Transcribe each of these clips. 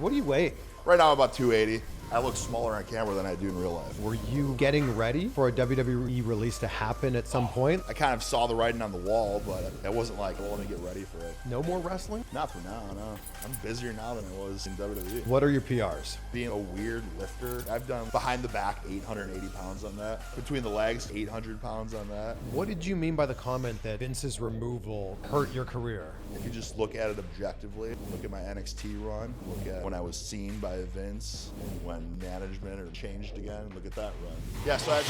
What do you weigh? Right now I'm about 280. I look smaller on camera than I do in real life. Were you getting ready for a WWE release to happen at some point? I kind of saw the writing on the wall, but it wasn't like, well, let me get ready for it. No more wrestling? Not for now, no. I'm busier now than I was in WWE. What are your PRs? Being a weird lifter, I've done behind the back 880 pounds on that. Between the legs, 800 pounds on that. What did you mean by the comment that Vince's removal hurt your career? If you just look at it objectively, look at my NXT run, look at when I was seen by Vince, when management or changed again, look at that run. Yeah, so I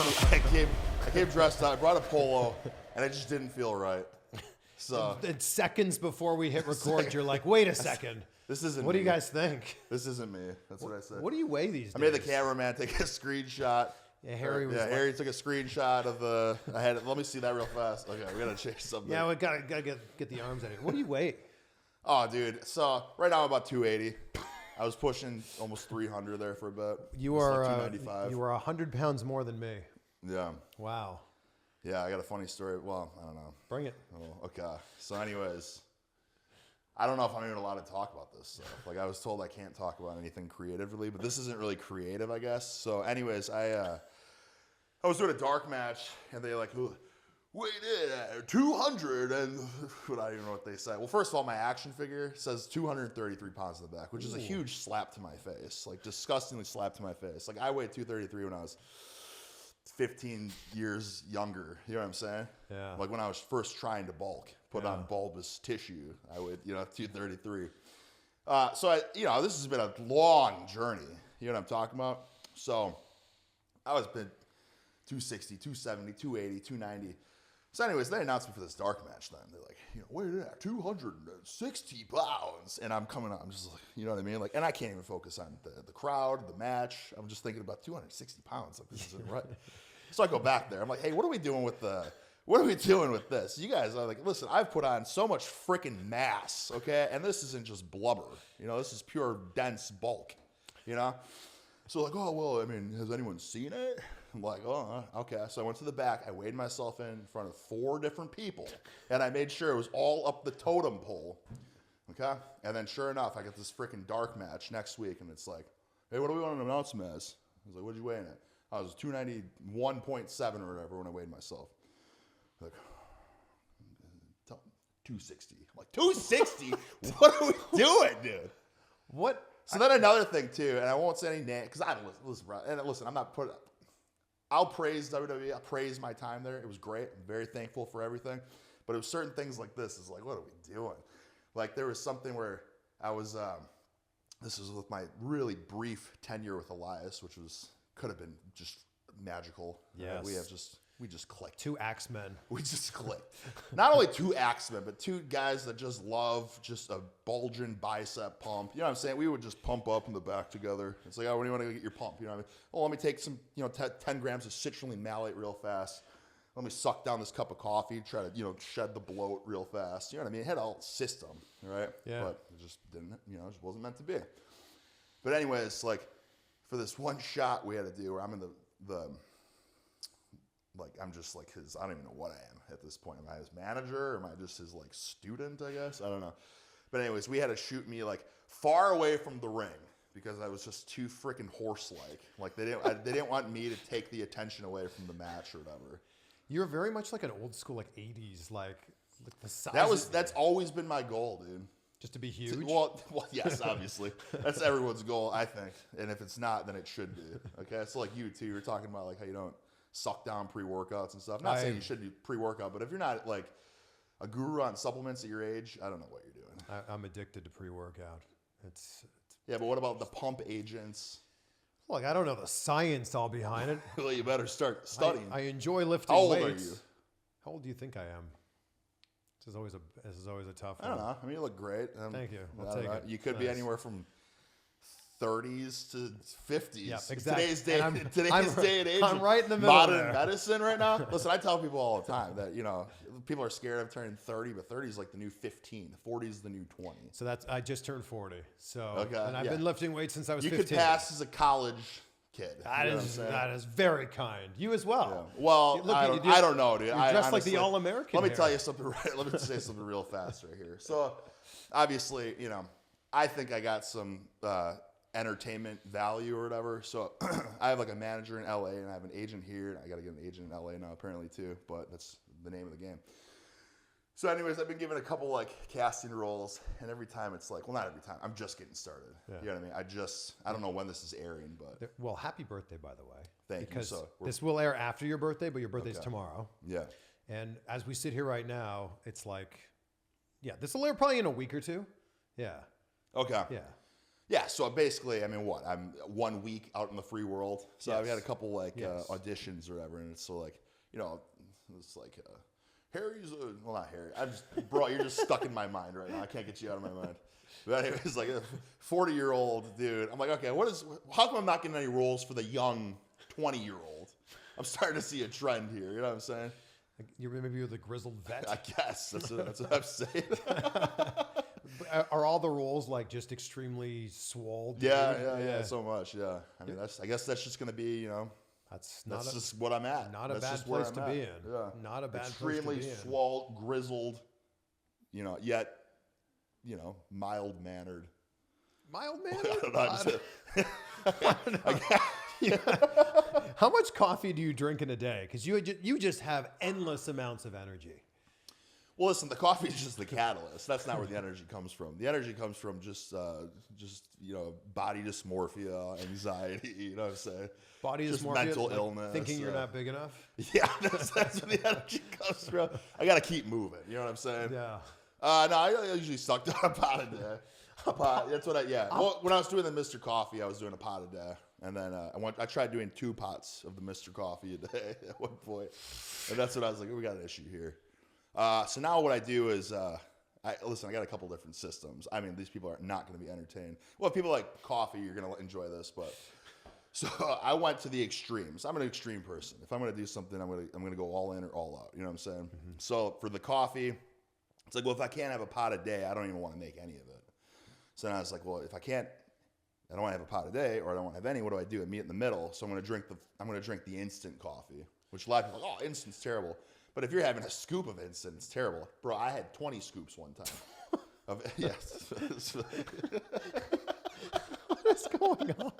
came dressed up, I brought a polo, and it just didn't feel right. So And seconds before we hit record, you're like, wait a second. This isn't What do me. you guys think? This isn't me. That's what I said. What do you weigh these days? I made the cameraman take a screenshot. Yeah, Harry was Harry took a screenshot of the. I had it. Let me see that real fast. Okay, we gotta change something. Yeah, we gotta get the arms out of here. What do you weigh? Oh, dude. So right now I'm about 280. I was pushing almost 300 there for a bit. You It's are like 295. you are 100 pounds more than me. Yeah. Wow. Yeah, I got a funny story. Well, I don't know. Bring it. Oh, okay. So, anyways, I don't know if I'm even allowed to talk about this stuff. Like, I was told I can't talk about anything creatively, but this isn't really creative, I guess. So, anyways, I was doing a dark match, and they like weighed in at 200, and I don't even know what they say. Well, first of all, my action figure says 233 pounds in the back, which is a huge slap to my face, like disgustingly slap to my face. Like, I weighed 233 when I was 15 years younger. You know what I'm saying? Yeah. Like when I was first trying to bulk, put on bulbous tissue, I would, 233. So this has been a long journey. You know what I'm talking about? So I was been 260, 270, 280, 290. So anyways, they announced me for this dark match then. They're like, weighed in at 260 pounds. And I'm coming out, I'm just like, you know what I mean? Like, and I can't even focus on the crowd, the match. I'm just thinking about 260 pounds. Like, this isn't right. So I go back there. I'm like, hey, what are we doing with this? You guys are like, listen, I've put on so much freaking mass, okay? And this isn't just blubber. This is pure dense bulk, So like, oh, well, I mean, has anyone seen it? I'm like, oh, okay. So I went to the back. I weighed myself in front of 4 different people, and I made sure it was all up the totem pole, okay? And then sure enough, I got this freaking dark match next week, and it's like, hey, what do we want to announce him as? I was like, what'd you weigh in at? I was 291.7 or whatever when I weighed myself. Like, 260. I'm like, 260? What are we doing, dude? What? So then another thing, too, and I won't say any name, because I don't listen, bro. And listen, I'm not putting... I'll praise WWE. I'll praise my time there. It was great. I'm very thankful for everything. But it was certain things like this. It's like, what are we doing? Like, there was something where I was, this was with my really brief tenure with Elias, which could have been just magical. Yes. We just clicked. 2 Axemen. We just clicked. Not only 2 Axemen, but 2 guys that just love just a bulging bicep pump. You know what I'm saying? We would just pump up in the back together. It's like, oh, when do you want to get your pump? You know what I mean? Oh, let me take some, 10 grams of citrulline malate real fast. Let me suck down this cup of coffee, try to, shed the bloat real fast. You know what I mean? It had a whole system, right? Yeah. But it just didn't, it just wasn't meant to be. But anyways, like, for this one shot we had to do where I'm in the like, I'm just like I don't even know what I am at this point. Am I his manager? Or am I just his, like, student, I guess? I don't know. But anyways, we had to shoot me, like, far away from the ring because I was just too freaking horse-like. Like, they didn't want me to take the attention away from the match or whatever. You're very much like an old school, like 80s, like the size. That's always been my goal, dude. Just to be huge? Well, yes, obviously. That's everyone's goal, I think. And if it's not, then it should be. Okay? It's like you, too. You're talking about, like, how you don't suck down pre-workouts and stuff. Not saying you should do pre-workout, but if you're not, like, a guru on supplements at your age, I don't know what you're doing. I'm addicted to pre-workout. It's Yeah, but what about the pump agents? Look, I don't know the science all behind it. Well, you better start studying. I enjoy lifting How old weights. are you? How old do you think I am? This is always a tough one. I don't know. I mean, you look great. Thank you. I'll take it. You could be anywhere from 30s to 50s. Yeah, exactly. Today's day and age. I'm right in the middle. Modern medicine right now. Listen, I tell people all the time that, people are scared of turning 30, but 30 is like the new 15. 40 is the new 20. So I just turned 40. So okay, and I've been lifting weights since I was 15. You could pass as a college kid. That is very kind. You as well. Yeah. Well, I don't know, dude. You're dressed like the All-American. Let me tell you something. Let me say something real fast right here. So, obviously, I think I got some entertainment value or whatever. So I have like a manager in LA and I have an agent here. I got to get an agent in LA now apparently too, but that's the name of the game. So anyways, I've been given a couple like casting roles, and every time it's like, well, not every time. I'm just getting started. Yeah. You know what I mean? I don't know when this is airing, but. Well, happy birthday, by the way. Thank you. Because this will air after your birthday, but your birthday's Okay. tomorrow. Yeah. And as we sit here right now, it's like, yeah, this will air probably in a week or two. Yeah. Okay. Yeah. Yeah, so basically, I mean, what? I'm 1 week out in the free world. So I've had a couple like auditions or whatever, and it's so like, you know, it's like Harry's well, not Harry. Bro, you're just stuck in my mind right now. I can't get you out of my mind. But anyways, like a 40-year-old dude. I'm like, okay, how come I'm not getting any roles for the young 20-year-old? I'm starting to see a trend here. You know what I'm saying? Maybe you're the grizzled vet. I guess that's what I'm saying. Are all the roles like just extremely swole? Yeah, so much. Yeah, I mean, I guess that's just gonna be, you know, that's just what I'm at. Not a bad place to be in. Yeah, not a bad place to be in. Extremely swole, grizzled, you know, yet, you know, mild mannered. Mild mannered. I don't know. How much coffee do you drink in a day? Because you just have endless amounts of energy. Well, listen, the coffee is just the catalyst. That's not where the energy comes from. The energy comes from just you know, body dysmorphia, anxiety. You know what I'm saying? Body just dysmorphia, mental illness. Thinking you're not big enough. Yeah, that's where the energy comes from. I got to keep moving. You know what I'm saying? Yeah. No, I usually sucked on a pot a day. That's what Well, when I was doing the Mr. Coffee, I was doing a pot a day. And then I tried doing 2 pots of the Mr. Coffee a day at one point. And that's what I was like, we got an issue here. So now what I do is, I got a couple different systems. I mean, these people are not going to be entertained. Well, if people like coffee, you're going to enjoy this. But so I went to the extremes. I'm an extreme person. If I'm going to do something, I'm going to go all in or all out. You know what I'm saying? Mm-hmm. So for the coffee, it's like, well, if I can't have a pot a day, I don't even want to make any of it. So then I was like, well, if I don't want to have a pot a day, or I don't want to have any, what do I do? I meet in the middle. So I'm going to drink the instant coffee, which a lot of people are like, oh, instant's terrible. But if you're having a scoop of instant, it's terrible. Bro, I had 20 scoops one time. Yes. What is going on?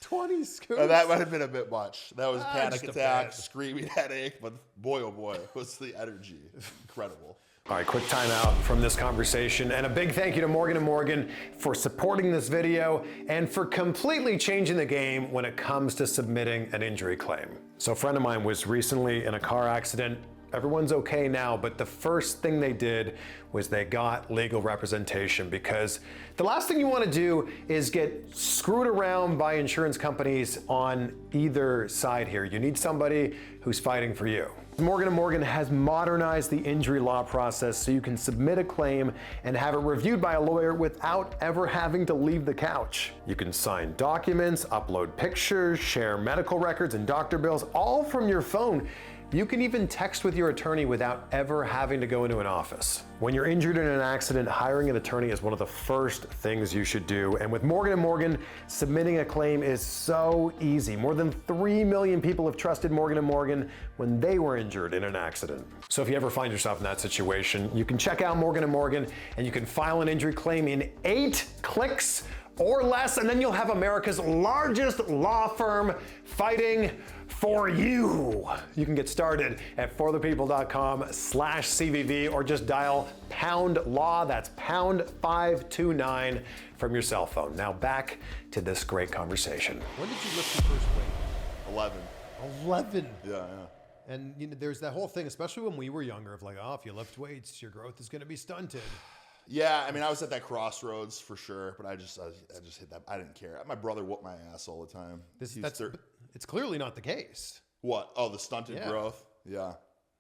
20 scoops? That might have been a bit much. That was panic attack, bad. screaming headache, but boy, oh boy, was the energy incredible. All right, quick timeout from this conversation, and a big thank you to Morgan & Morgan for supporting this video and for completely changing the game when it comes to submitting an injury claim. So a friend of mine was recently in a car accident. Everyone's okay now, but the first thing they did was they got legal representation, because the last thing you want to do is get screwed around by insurance companies on either side here. You need somebody who's fighting for you. Morgan & Morgan has modernized the injury law process so you can submit a claim and have it reviewed by a lawyer without ever having to leave the couch. You can sign documents, upload pictures, share medical records and doctor bills, all from your phone. You can even text with your attorney without ever having to go into an office. When you're injured in an accident, hiring an attorney is one of the first things you should do. And with Morgan & Morgan, submitting a claim is so easy. More than 3 million people have trusted Morgan & Morgan when they were injured in an accident. So if you ever find yourself in that situation, you can check out Morgan & Morgan and you can file an injury claim in 8 clicks or less, and then you'll have America's largest law firm fighting for you. You can get started at forthepeople.com/CVV or just dial #law, that's #529 from your cell phone. Now back to this great conversation. When did you lift your first weight? 11. 11? Yeah. And you know, there's that whole thing, especially when we were younger, of like, oh, if you lift weights, your growth is going to be stunted. Yeah, I mean, I was at that crossroads for sure, but I just hit that. I didn't care. My brother whooped my ass all the time. It's clearly not the case. What? Oh, the stunted growth? Yeah.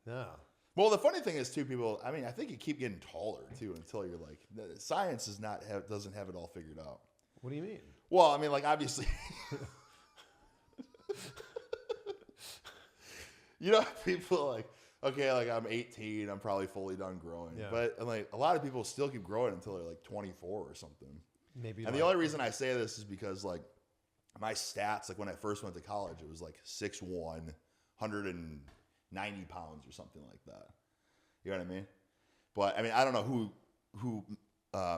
No. Well, the funny thing is, too, people, I mean, I think you keep getting taller, too, until you're like, science doesn't have it all figured out. What do you mean? Well, I mean, like, obviously, you know, people are like, okay, like I'm 18, I'm probably fully done growing. Yeah. But like a lot of people still keep growing until they're like 24 or something. Maybe. And the only reason I say this is because like my stats, like when I first went to college, it was like 6'1", 190 pounds or something like that. You know what I mean? But I mean, I don't know who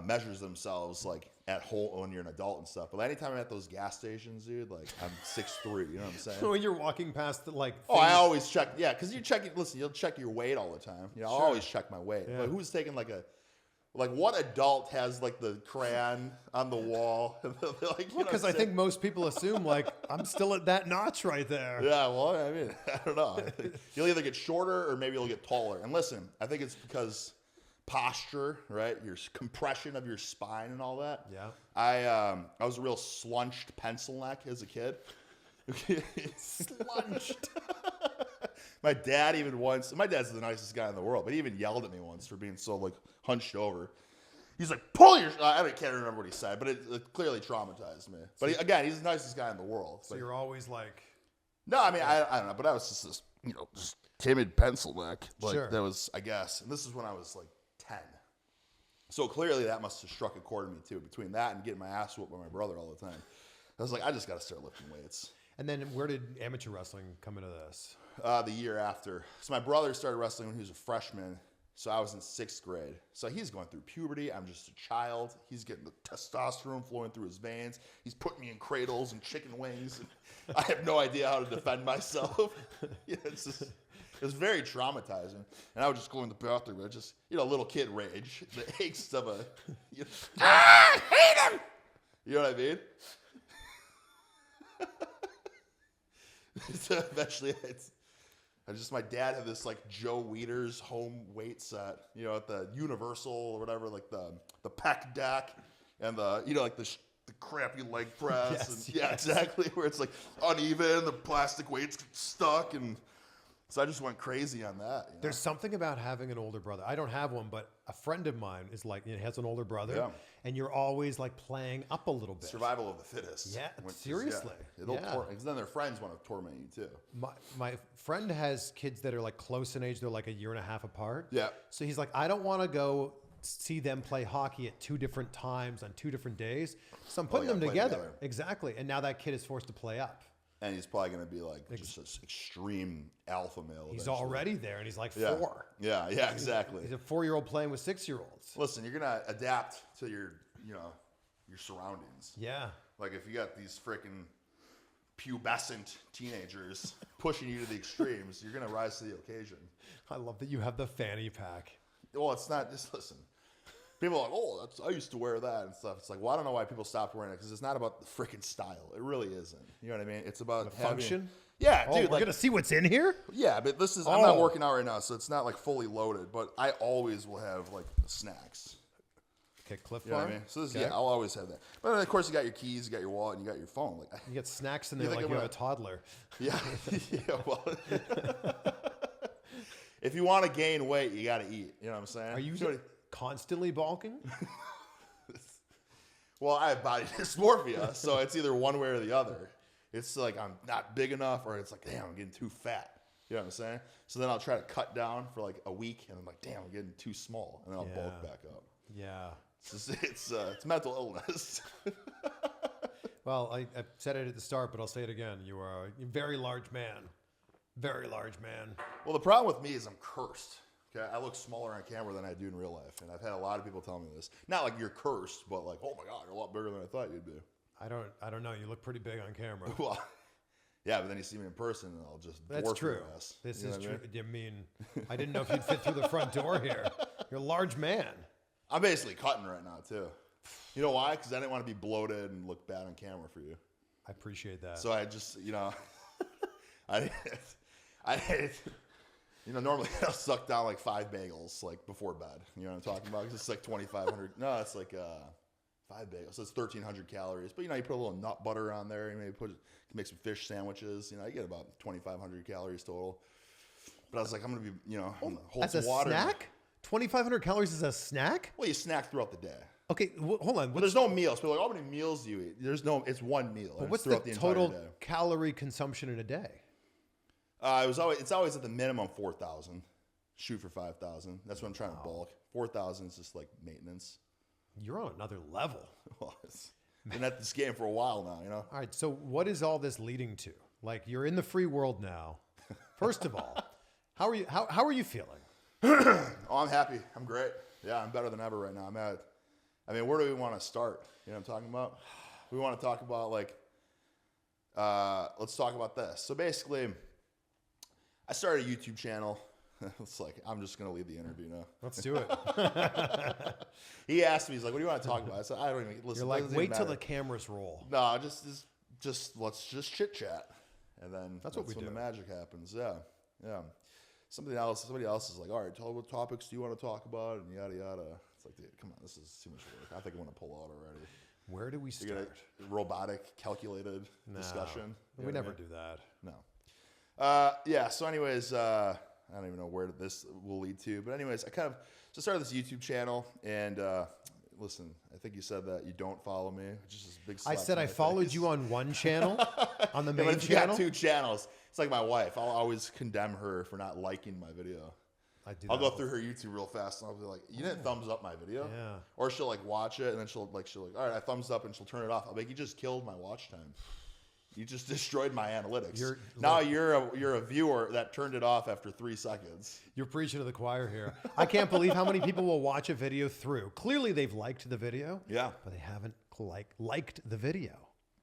measures themselves like at home when you're an adult and stuff. But anytime I'm at those gas stations, dude, like I'm 6'3", you know what I'm saying? So when you're walking past the like. Oh, I always check. Yeah, because you'll check your weight all the time. You know, I'll always check my weight. Yeah. But who's taking like what adult has like the crayon on the wall? Like, because I think most people assume like I'm still at that notch right there. Yeah, well, I mean, I don't know. You'll either get shorter or maybe you'll get taller. And listen, I think it's because posture, right? Your compression of your spine and all that. Yeah. I was a real slunched pencil neck as a kid. Slunched. My dad's the nicest guy in the world, but he even yelled at me once for being so like hunched over. He's like, pull your, I can't remember what he said, but it clearly traumatized me. But again, he's the nicest guy in the world. So you're always like. No, I mean, I don't know, but I was just this, just timid pencil neck. Like Sure. that was, I guess, and this is when I was like 10. So clearly that must have struck a chord in me too. Between that and getting my ass whooped by my brother all the time, I was like, I just got to start lifting weights. And then where did amateur wrestling come into this? The year after. So my brother started wrestling when he was a freshman. So I was in 6th grade. So he's going through puberty. I'm just a child. He's getting the testosterone flowing through his veins. He's putting me in cradles and chicken wings. And I have no idea how to defend myself. It was very traumatizing. And I would just go in the bathroom and just, little kid rage. The angst of I hate him! You know what I mean? So eventually, my dad had this like Joe Weider's home weight set, at the Universal or whatever, like the pec deck and like the crappy leg press. Yes. Exactly, where it's like uneven, the plastic weight's stuck, and so I just went crazy on that. There's something about having an older brother. I don't have one, but a friend of mine is like, has an older brother, and you're always like playing up a little bit. Survival of the fittest. Yeah, seriously. Because then their friends want to torment you too. My friend has kids that are like close in age. They're like a year and a half apart. Yeah. So he's like, I don't want to go see them play hockey at 2 different times on 2 different days. So I'm putting them together. Exactly. And now that kid is forced to play up. And he's probably going to be like just an extreme alpha male. He's eventually. already there, and he's like 4. Yeah, exactly. He's a 4-year-old playing with 6-year-olds. Listen, you're going to adapt to your surroundings. Yeah. Like if you got these freaking pubescent teenagers pushing you to the extremes, you're going to rise to the occasion. I love that you have the fanny pack. Well, it's not just, listen. People are like, I used to wear that and stuff. It's like, well, I don't know why people stopped wearing it because it's not about the freaking style. It really isn't. You know what I mean? It's about the function. Yeah, dude. We're gonna see what's in here. Yeah, but this is. I'm not working out right now, so it's not like fully loaded. But I always will have like snacks. Okay, Cliff Bar. You know what I mean? So this, I'll always have that. But then, of course, you got your keys, you got your wallet, and you got your phone. Like you get snacks in there like you have a toddler. Yeah. Well. If you want to gain weight, you got to eat. You know what I'm saying? Are you constantly bulking? Well, I have body dysmorphia, so it's either one way or the other. It's like I'm not big enough, or it's like, damn, I'm getting too fat. You know what I'm saying? So then I'll try to cut down for like a week, and I'm like, damn, I'm getting too small, and then I'll bulk back up. Yeah. It's mental illness. Well, I said it at the start, but I'll say it again. You are a very large man. Very large man. Well, the problem with me is I'm cursed. Okay, I look smaller on camera than I do in real life, and I've had a lot of people tell me this. Not like you're cursed, but like, oh my God, you're a lot bigger than I thought you'd be. I don't know. You look pretty big on camera. Well, yeah, but then you see me in person, and I'll just That's dwarf true. your ass. This is true. I mean, I didn't know if you'd fit through the front door here. You're a large man. I'm basically cutting right now too. You know why? Because I didn't want to be bloated and look bad on camera for you. I appreciate that. So I just, I normally I'll suck down like 5 bagels like before bed. You know what I'm talking about? 'Cause it's like 2,500. No, it's like 5 bagels. So it's 1,300 calories. But you put a little nut butter on there. You maybe make some fish sandwiches. You get about 2,500 calories total. But I was like, I'm gonna be, hold some water. As a snack? 2,500 calories is a snack? Well, you snack throughout the day. Okay, hold on. But there's no meals. People are like, how many meals do you eat? It's one meal. But what's the total calorie consumption in a day? It's always at the minimum 4,000. Shoot for 5,000. That's what I'm trying to bulk. 4,000 is just like maintenance. You're on another level. Well, been at this game for a while now, All right, so what is all this leading to? Like, you're in the free world now. First of all, how are you? How are you feeling? Oh, I'm happy. I'm great. Yeah, I'm better than ever right now. I mean, where do we want to start? You know what I'm talking about? We want to talk about like, let's talk about this. So basically, I started a YouTube channel. It's like, I'm just going to leave the interview now. Let's do it. He asked me, he's like, what do you want to talk about? I said, I don't even listen. You're like, wait till the cameras roll. No, just let's just chit chat. And then that's what we when do. The magic happens. Yeah. Yeah. Somebody else is like, all right, tell me what topics do you want to talk about? And yada, yada. It's like, dude, come on, this is too much work. I think I want to pull out already. Where do we start? Robotic, calculated discussion. We never do that. No. Yeah, so anyways, I don't even know where this will lead to. But anyways, I kind of started this YouTube channel. And listen, I think you said that you don't follow me. Just this big slap I said to I my followed face. you on one channel, on the main but if channel. you got 2 channels, it's like my wife. I'll always condemn her for not liking my video. I'll go through her YouTube real fast, and I'll be like, "You didn't thumbs up my video," Yeah. Or she'll like watch it, and then she'll like, "All right, I thumbs up," and she'll turn it off. I'll be like, "You just killed my watch time. You just destroyed my analytics. You're a viewer that turned it off after 3 seconds." You're preaching to the choir here. I can't believe how many people will watch a video through. Clearly, they've liked the video. Yeah. But they haven't liked the video.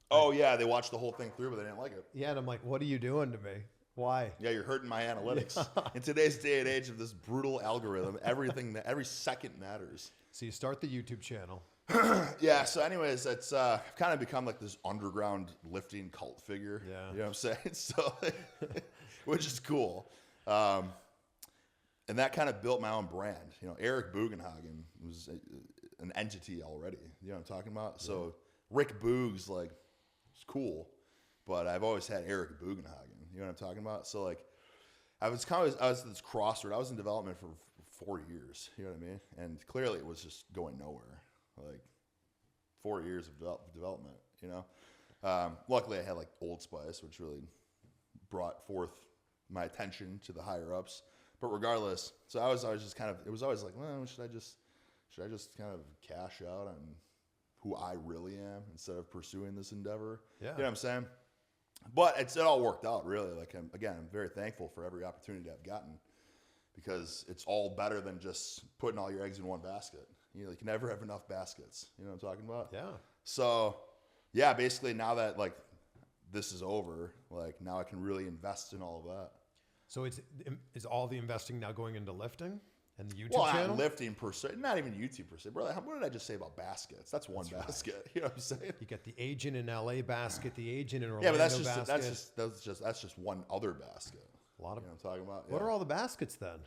Oh yeah, they watched the whole thing through, but they didn't like it. Yeah, and I'm like, what are you doing to me? Why? Yeah, you're hurting my analytics. In today's day and age of this brutal algorithm, every second matters. So you start the YouTube channel. Yeah, so anyways, it's I've kind of become like this underground lifting cult figure. Yeah. You know what I'm saying? So, which is cool. And that kind of built my own brand. You know, Eric Bugenhagen was an entity already. You know what I'm talking about? Yeah. So Rick Boogs, like, it's cool, but I've always had Eric Bugenhagen. You know what I'm talking about? So like, I was at this crossroad. I was in development for 4 years. You know what I mean? And clearly it was just going nowhere. Like 4 years of development, you know? Luckily I had like Old Spice, which really brought forth my attention to the higher ups. But regardless, so I was just kind of, it was always like, well, should I just kind of cash out on who I really am instead of pursuing this endeavor? Yeah. You know what I'm saying? But it all worked out really. Like I'm very thankful for every opportunity I've gotten, because it's all better than just putting all your eggs in one basket. You know, you can never have enough baskets. You know what I'm talking about? Yeah. So, yeah, basically now that like this is over, like now I can really invest in all of that. So is all the investing now going into lifting and the YouTube Well, channel? not lifting per se, not even YouTube per se. Brother, what did I just say about baskets? That's one basket. Right. You know what I'm saying? You get the agent in LA basket, the agent in Orlando yeah, but basket. that's just one other basket. A lot of. You know what I'm talking about? What are all the baskets then?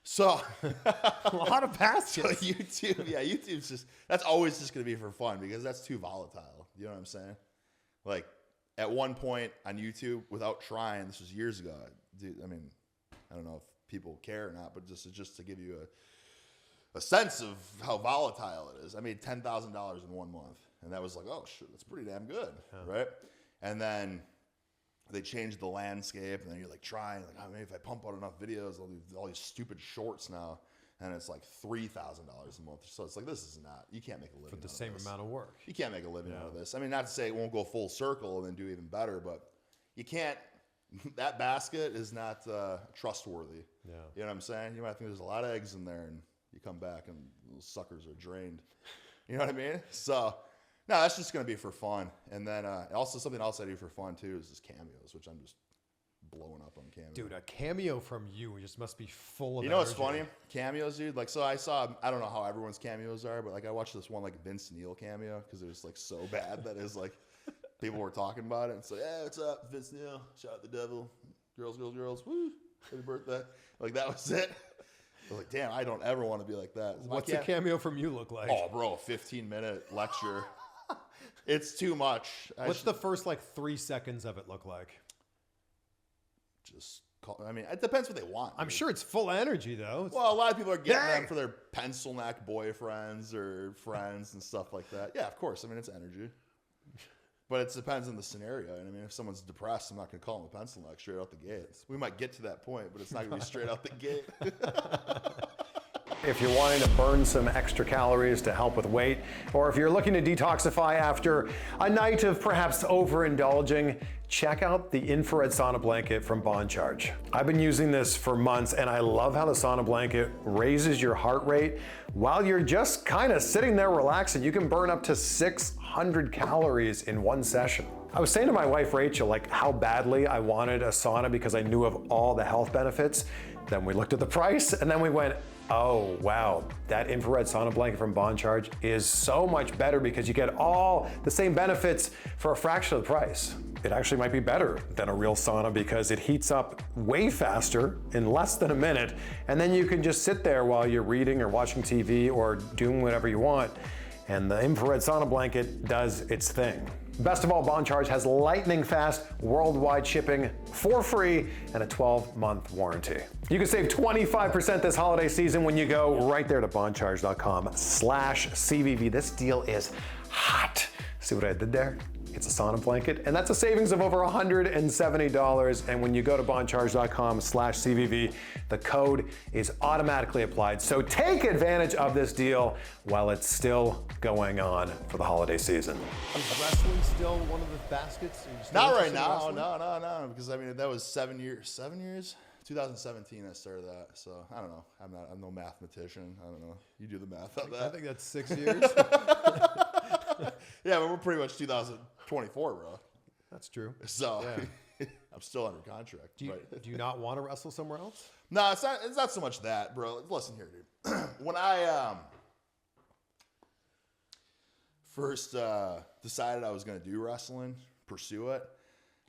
So a lot of baskets. So YouTube's just, that's always just going to be for fun, because that's too volatile. You know what I'm saying? Like at one point on YouTube, without trying, this was years ago, dude, I mean, I don't know if people care or not, but just to give you a sense of how volatile it is. I made $10,000 in 1 month, and that was like, oh shit, that's pretty damn good, right? And then they changed the landscape, and then you're like trying, like, oh, maybe if I pump out enough videos, I'll do all these stupid shorts now, and it's like $3,000 a month. So it's like, this is not, you can't make a living for the same amount of work. You can't make a living out of this. I mean, not to say it won't go full circle and then do even better, but you can't. That basket is not trustworthy. Yeah. You know what I'm saying? You might think there's a lot of eggs in there, and you come back and those suckers are drained. You know what I mean? So, no, that's just going to be for fun. And then also something else I do for fun too is just cameos, which I'm just blowing up on Cameo. Dude, a cameo from you just must be full of You know what's energy. funny? Cameos, dude. Like, so I don't know how everyone's cameos are, but like I watched this one like Vince Neil cameo because it was like so bad that it's like people were talking about it. And so, yeah, what's up, Vince Neil? Shout out the devil. Girls, woo. Happy birthday. Like, that was it. I was like, damn, I don't ever want to be like that. So what's a cameo from you look like? Oh, bro, 15-minute lecture. It's too much. What's the first like 3 seconds of it look like? Just call, I mean, it depends what they want. I'm sure it's full energy though. Well, a lot of people are getting them for their pencil neck boyfriends or friends and stuff like that. Yeah, of course. I mean, it's energy. But it depends on the scenario. And I mean, if someone's depressed, I'm not going to call them a pencil neck straight out the gate. We might get to that point, but it's not going to be straight out the gate. if you're wanting to burn some extra calories to help with weight, or if you're looking to detoxify after a night of perhaps overindulging, check out the infrared sauna blanket from Bond Charge. I've been using this for months and I love how the sauna blanket raises your heart rate while you're just kind of sitting there relaxing. You can burn up to 600 calories in one session. I was saying to my wife Rachel like how badly I wanted a sauna because I knew of all the health benefits. Then we looked at the price and then we went, oh wow, that infrared sauna blanket from Bond Charge is so much better because you get all the same benefits for a fraction of the price. It actually might be better than a real sauna because it heats up way faster in less than a minute, and then you can just sit there while you're reading or watching TV or doing whatever you want, and the infrared sauna blanket does its thing. Best of all, Bond Charge has lightning fast worldwide shipping for free and a 12-month warranty. You can save 25% this holiday season when you go right there to bondcharge.com/CVV. This deal is hot. See what I did there? It's a sauna blanket, and that's a savings of over $170. And when you go to bondcharge.com/CVV, the code is automatically applied. So take advantage of this deal while it's still going on for the holiday season. Is wrestling still one of the baskets? Not right now. No. Because I mean, that was 7 years. 7 years? 2017 I started that. So I don't know. I'm no mathematician. I don't know. You do the math on that. I think that's 6 years. Yeah, but we're pretty much 2024, bro. That's true. So yeah. I'm still under contract. Do you not want to wrestle somewhere else? No, it's not so much that, bro. Listen here, dude. When I first decided I was going to do wrestling, pursue it,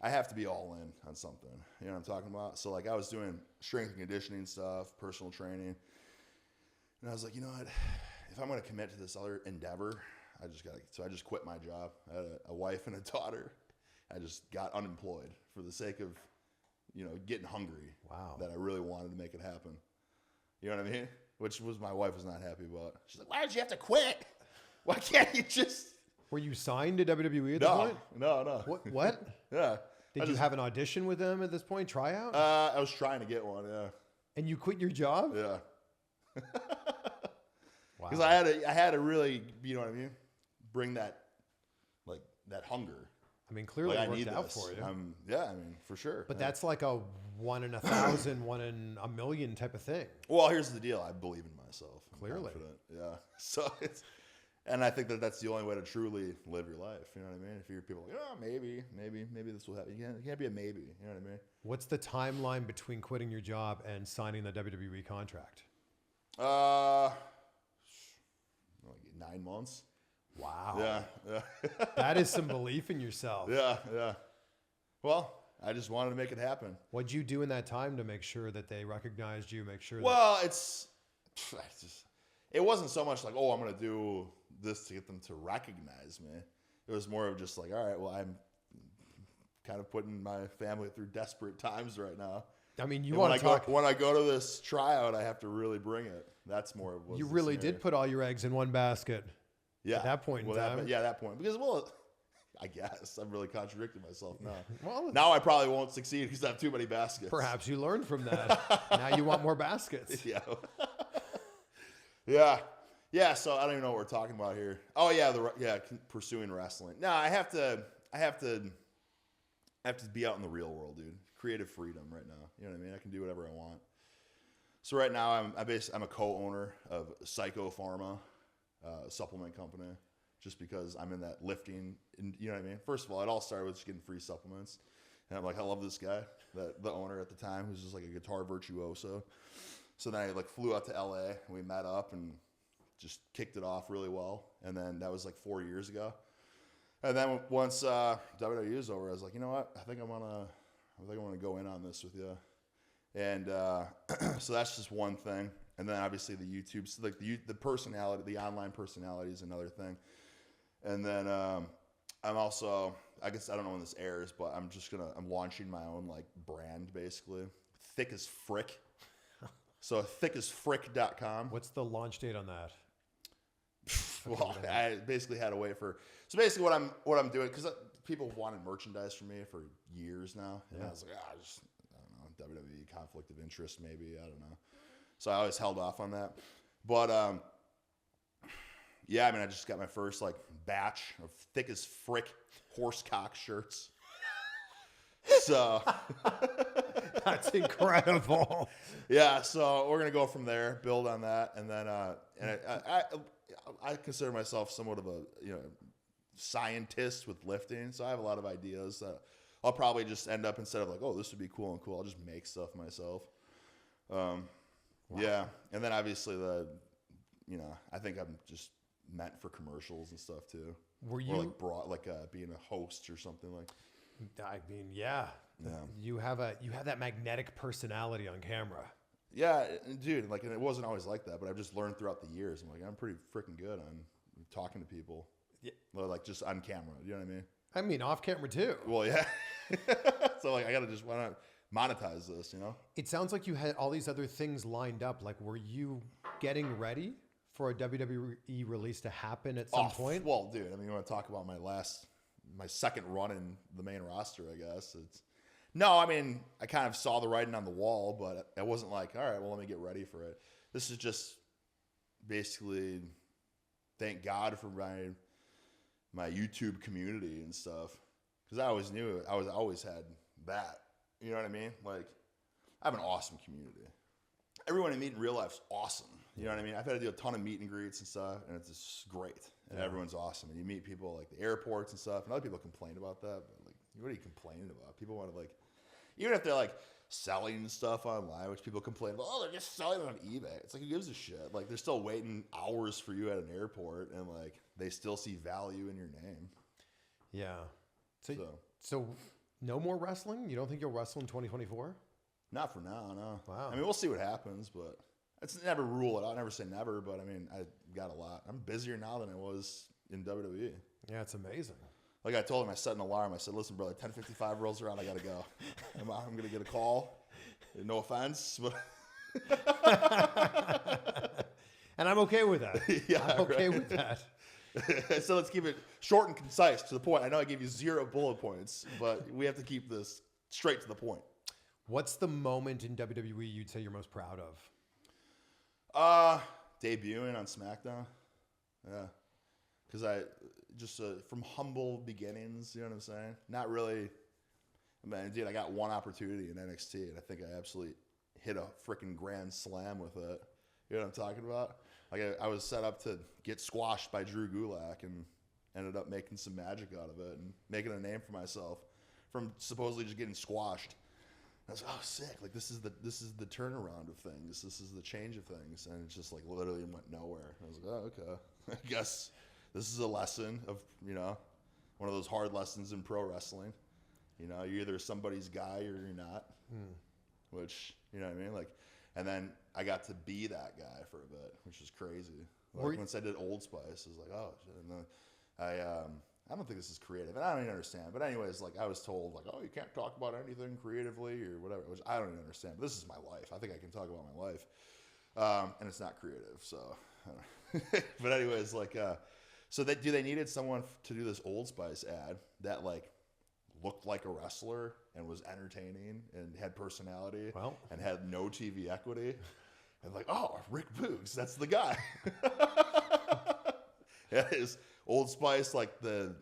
I have to be all in on something. You know what I'm talking about? So like I was doing strength and conditioning stuff, personal training. And I was like, you know what? If I'm going to commit to this other endeavor, I just quit my job. I had a wife and a daughter. I just got unemployed for the sake of, getting hungry. Wow. That I really wanted to make it happen. You know what I mean? Which was my wife was not happy about. She's like, why did you have to quit? Why can't you just... Were you signed to WWE at this point? No. What? Yeah. Did you have an audition with them at this point? Tryout? I was trying to get one, yeah. And you quit your job? Yeah. Wow. Because I had to really, you know what I mean? Bring that hunger. I mean, clearly like, it worked out for you. Yeah, I mean, for sure. But that's like a 1 in 1,000, 1 in a million type of thing. Well, here's the deal. I believe in myself. Clearly. Confident. Yeah. So and I think that's the only way to truly live your life. You know what I mean? If you're people like, maybe this will happen. It can't be a maybe. You know what I mean? What's the timeline between quitting your job and signing the WWE contract? Like 9 months. Wow. Yeah. That is some belief in yourself. Yeah. Well, I just wanted to make it happen. What'd you do in that time to make sure that they recognized you, Well, it wasn't so much like, oh, I'm going to do this to get them to recognize me. It was more of just like, all right, well, I'm kind of putting my family through desperate times right now. I mean, when I go to this tryout, I have to really bring it. That's more of what you really did put all your eggs in one basket. Yeah. At that point in time. That point. Because, I guess I'm really contradicting myself now. Well, now I probably won't succeed because I have too many baskets. Perhaps you learned from that. Now you want more baskets. Yeah. Yeah. So I don't even know what we're talking about here. Oh yeah, pursuing wrestling. No, I have to be out in the real world, dude. Creative freedom right now. You know what I mean? I can do whatever I want. So right now I'm a co-owner of Psycho Pharma, supplement company, just because I'm in that lifting. And you know what I mean? First of all, it all started with just getting free supplements. And I'm like, I love this guy, the owner at the time, who's just like a guitar virtuoso. So then I flew out to LA and we met up and just kicked it off really well. And then that was 4 years ago. And then once WWE was over, I was like, you know what? I think I want to go in on this with you. And so that's just one thing. And then obviously the YouTube, so the personality, the online personality is another thing. And then I'm also, I guess I don't know when this airs, but I'm launching my own brand basically. Thick as Frick. So thickasfrick.com. What's the launch date on that? Well, I basically had a way so basically what I'm doing, because people have wanted merchandise from me for years now. And I was like, I don't know, WWE conflict of interest maybe, I don't know. So I always held off on that. But yeah, I mean, I just got my first like batch of thick as frick horsecock shirts. So That's incredible. yeah, so we're gonna go from there, build on that, and then I consider myself somewhat of a scientist with lifting, so I have a lot of ideas that I'll probably just end up, instead of like, oh, this would be cool and cool, I'll just make stuff myself. Yeah, and then obviously I think I'm just meant for commercials and stuff too. Were you or like being a host or something like? I mean, yeah. You have that magnetic personality on camera. Yeah, dude. Like, and it wasn't always like that, but I've just learned throughout the years. I'm like, I'm pretty freaking good on talking to people. Yeah. Like just on camera. You know what I mean? I mean, off camera too. Well, yeah. So like, I gotta just, why not monetize this? You know? It sounds like you had all these other things lined up. Like, were you getting ready for a WWE release to happen at some point? Well, dude. I mean, you want to talk about my second run in the main roster? I guess No, I mean, I kind of saw the writing on the wall, but I wasn't like, all right, well, let me get ready for it. This is just basically, thank God for my YouTube community and stuff, because I always knew I always had that. You know what I mean? Like, I have an awesome community. Everyone I meet in real life is awesome. You know what I mean? I've had to do a ton of meet and greets and stuff, and it's just great. And everyone's awesome. And you meet people like the airports and stuff, and other people complain about that, but like, what are you complaining about? People want to, like, even if they're like selling stuff online, which people complain about, oh, they're just selling it on eBay. It's like, who gives a shit? Like, they're still waiting hours for you at an airport, and like, they still see value in your name. Yeah. So no more wrestling? You don't think you'll wrestle in 2024? Not for now, no. Wow. I mean, we'll see what happens, but it's never rule it out. Never say never, but I mean, I got a lot. I'm busier now than I was in WWE. Yeah, it's amazing. Like I told him, I set an alarm. I said, listen, brother, 10:55 rolls around, I got to go. I'm going to get a call. No offense, but... And I'm okay with that. Yeah, I'm okay with that. So let's keep it short and concise, to the point. I know I gave you 0 bullet points, but we have to keep this straight to the point. What's the moment in WWE you'd say you're most proud of? Debuting on Smackdown. Yeah. Because I just, from humble beginnings, you know what I'm saying? Not really. I mean, dude, I got one opportunity in NXT, and I think I absolutely hit a freaking grand slam with it. You know what I'm talking about? Like, I was set up to get squashed by Drew Gulak, and ended up making some magic out of it and making a name for myself from supposedly just getting squashed. I was like, oh, sick. Like, this is the turnaround of things. This is the change of things. And it just, like, literally went nowhere. I was like, oh, okay. I guess this is a lesson of, one of those hard lessons in pro wrestling. You're either somebody's guy or you're not. Which, you know what I mean? Like, and then I got to be that guy for a bit, which is crazy. Like, once I did Old Spice, I was like, oh, shit. And then I don't think this is creative, and I don't even understand. But anyways, like, I was told, like, oh, you can't talk about anything creatively or whatever, which I don't even understand. But this is my life. I think I can talk about my life, and it's not creative. So, but anyways, like, so they needed someone to do this Old Spice ad that like looked like a wrestler and was entertaining and had personality and had no TV equity, and like, oh, Rick Boogs, that's the guy. Yeah, his Old Spice, like the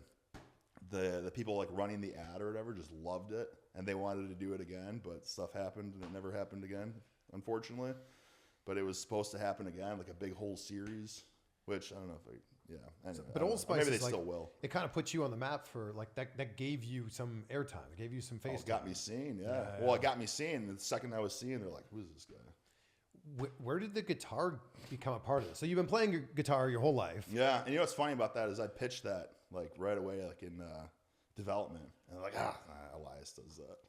people like running the ad or whatever just loved it, and they wanted to do it again, but stuff happened and it never happened again, unfortunately. But it was supposed to happen again, like a big whole series, which I don't know if anyway, but Old Spice, maybe they still will. It kind of puts you on the map for like that gave you some airtime. It gave you some face. It got me seen, yeah. Well, it got me seen. The second I was seen, they're like, "Who's this guy?" Where did the guitar become a part of this? So you've been playing your guitar your whole life. Yeah, and what's funny about that is I pitched that like right away, like in development, and they're like, Elias does that.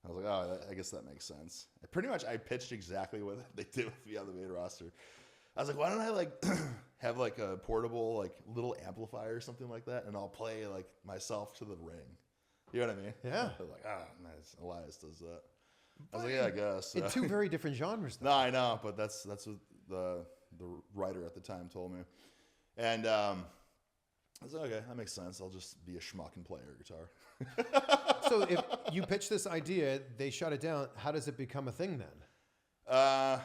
I was like, oh, I guess that makes sense. Pretty much, I pitched exactly what they did with me on the main roster. I was like, why don't I like have like a portable like little amplifier or something like that, and I'll play like myself to the ring. You know what I mean? Yeah. They're like, nice. Elias does that. I was like, yeah, I guess. In two very different genres, though. No, I know, but that's what the writer at the time told me. And I was like, okay, that makes sense. I'll just be a schmuck and play air guitar. So if you pitch this idea, they shut it down. How does it become a thing then? I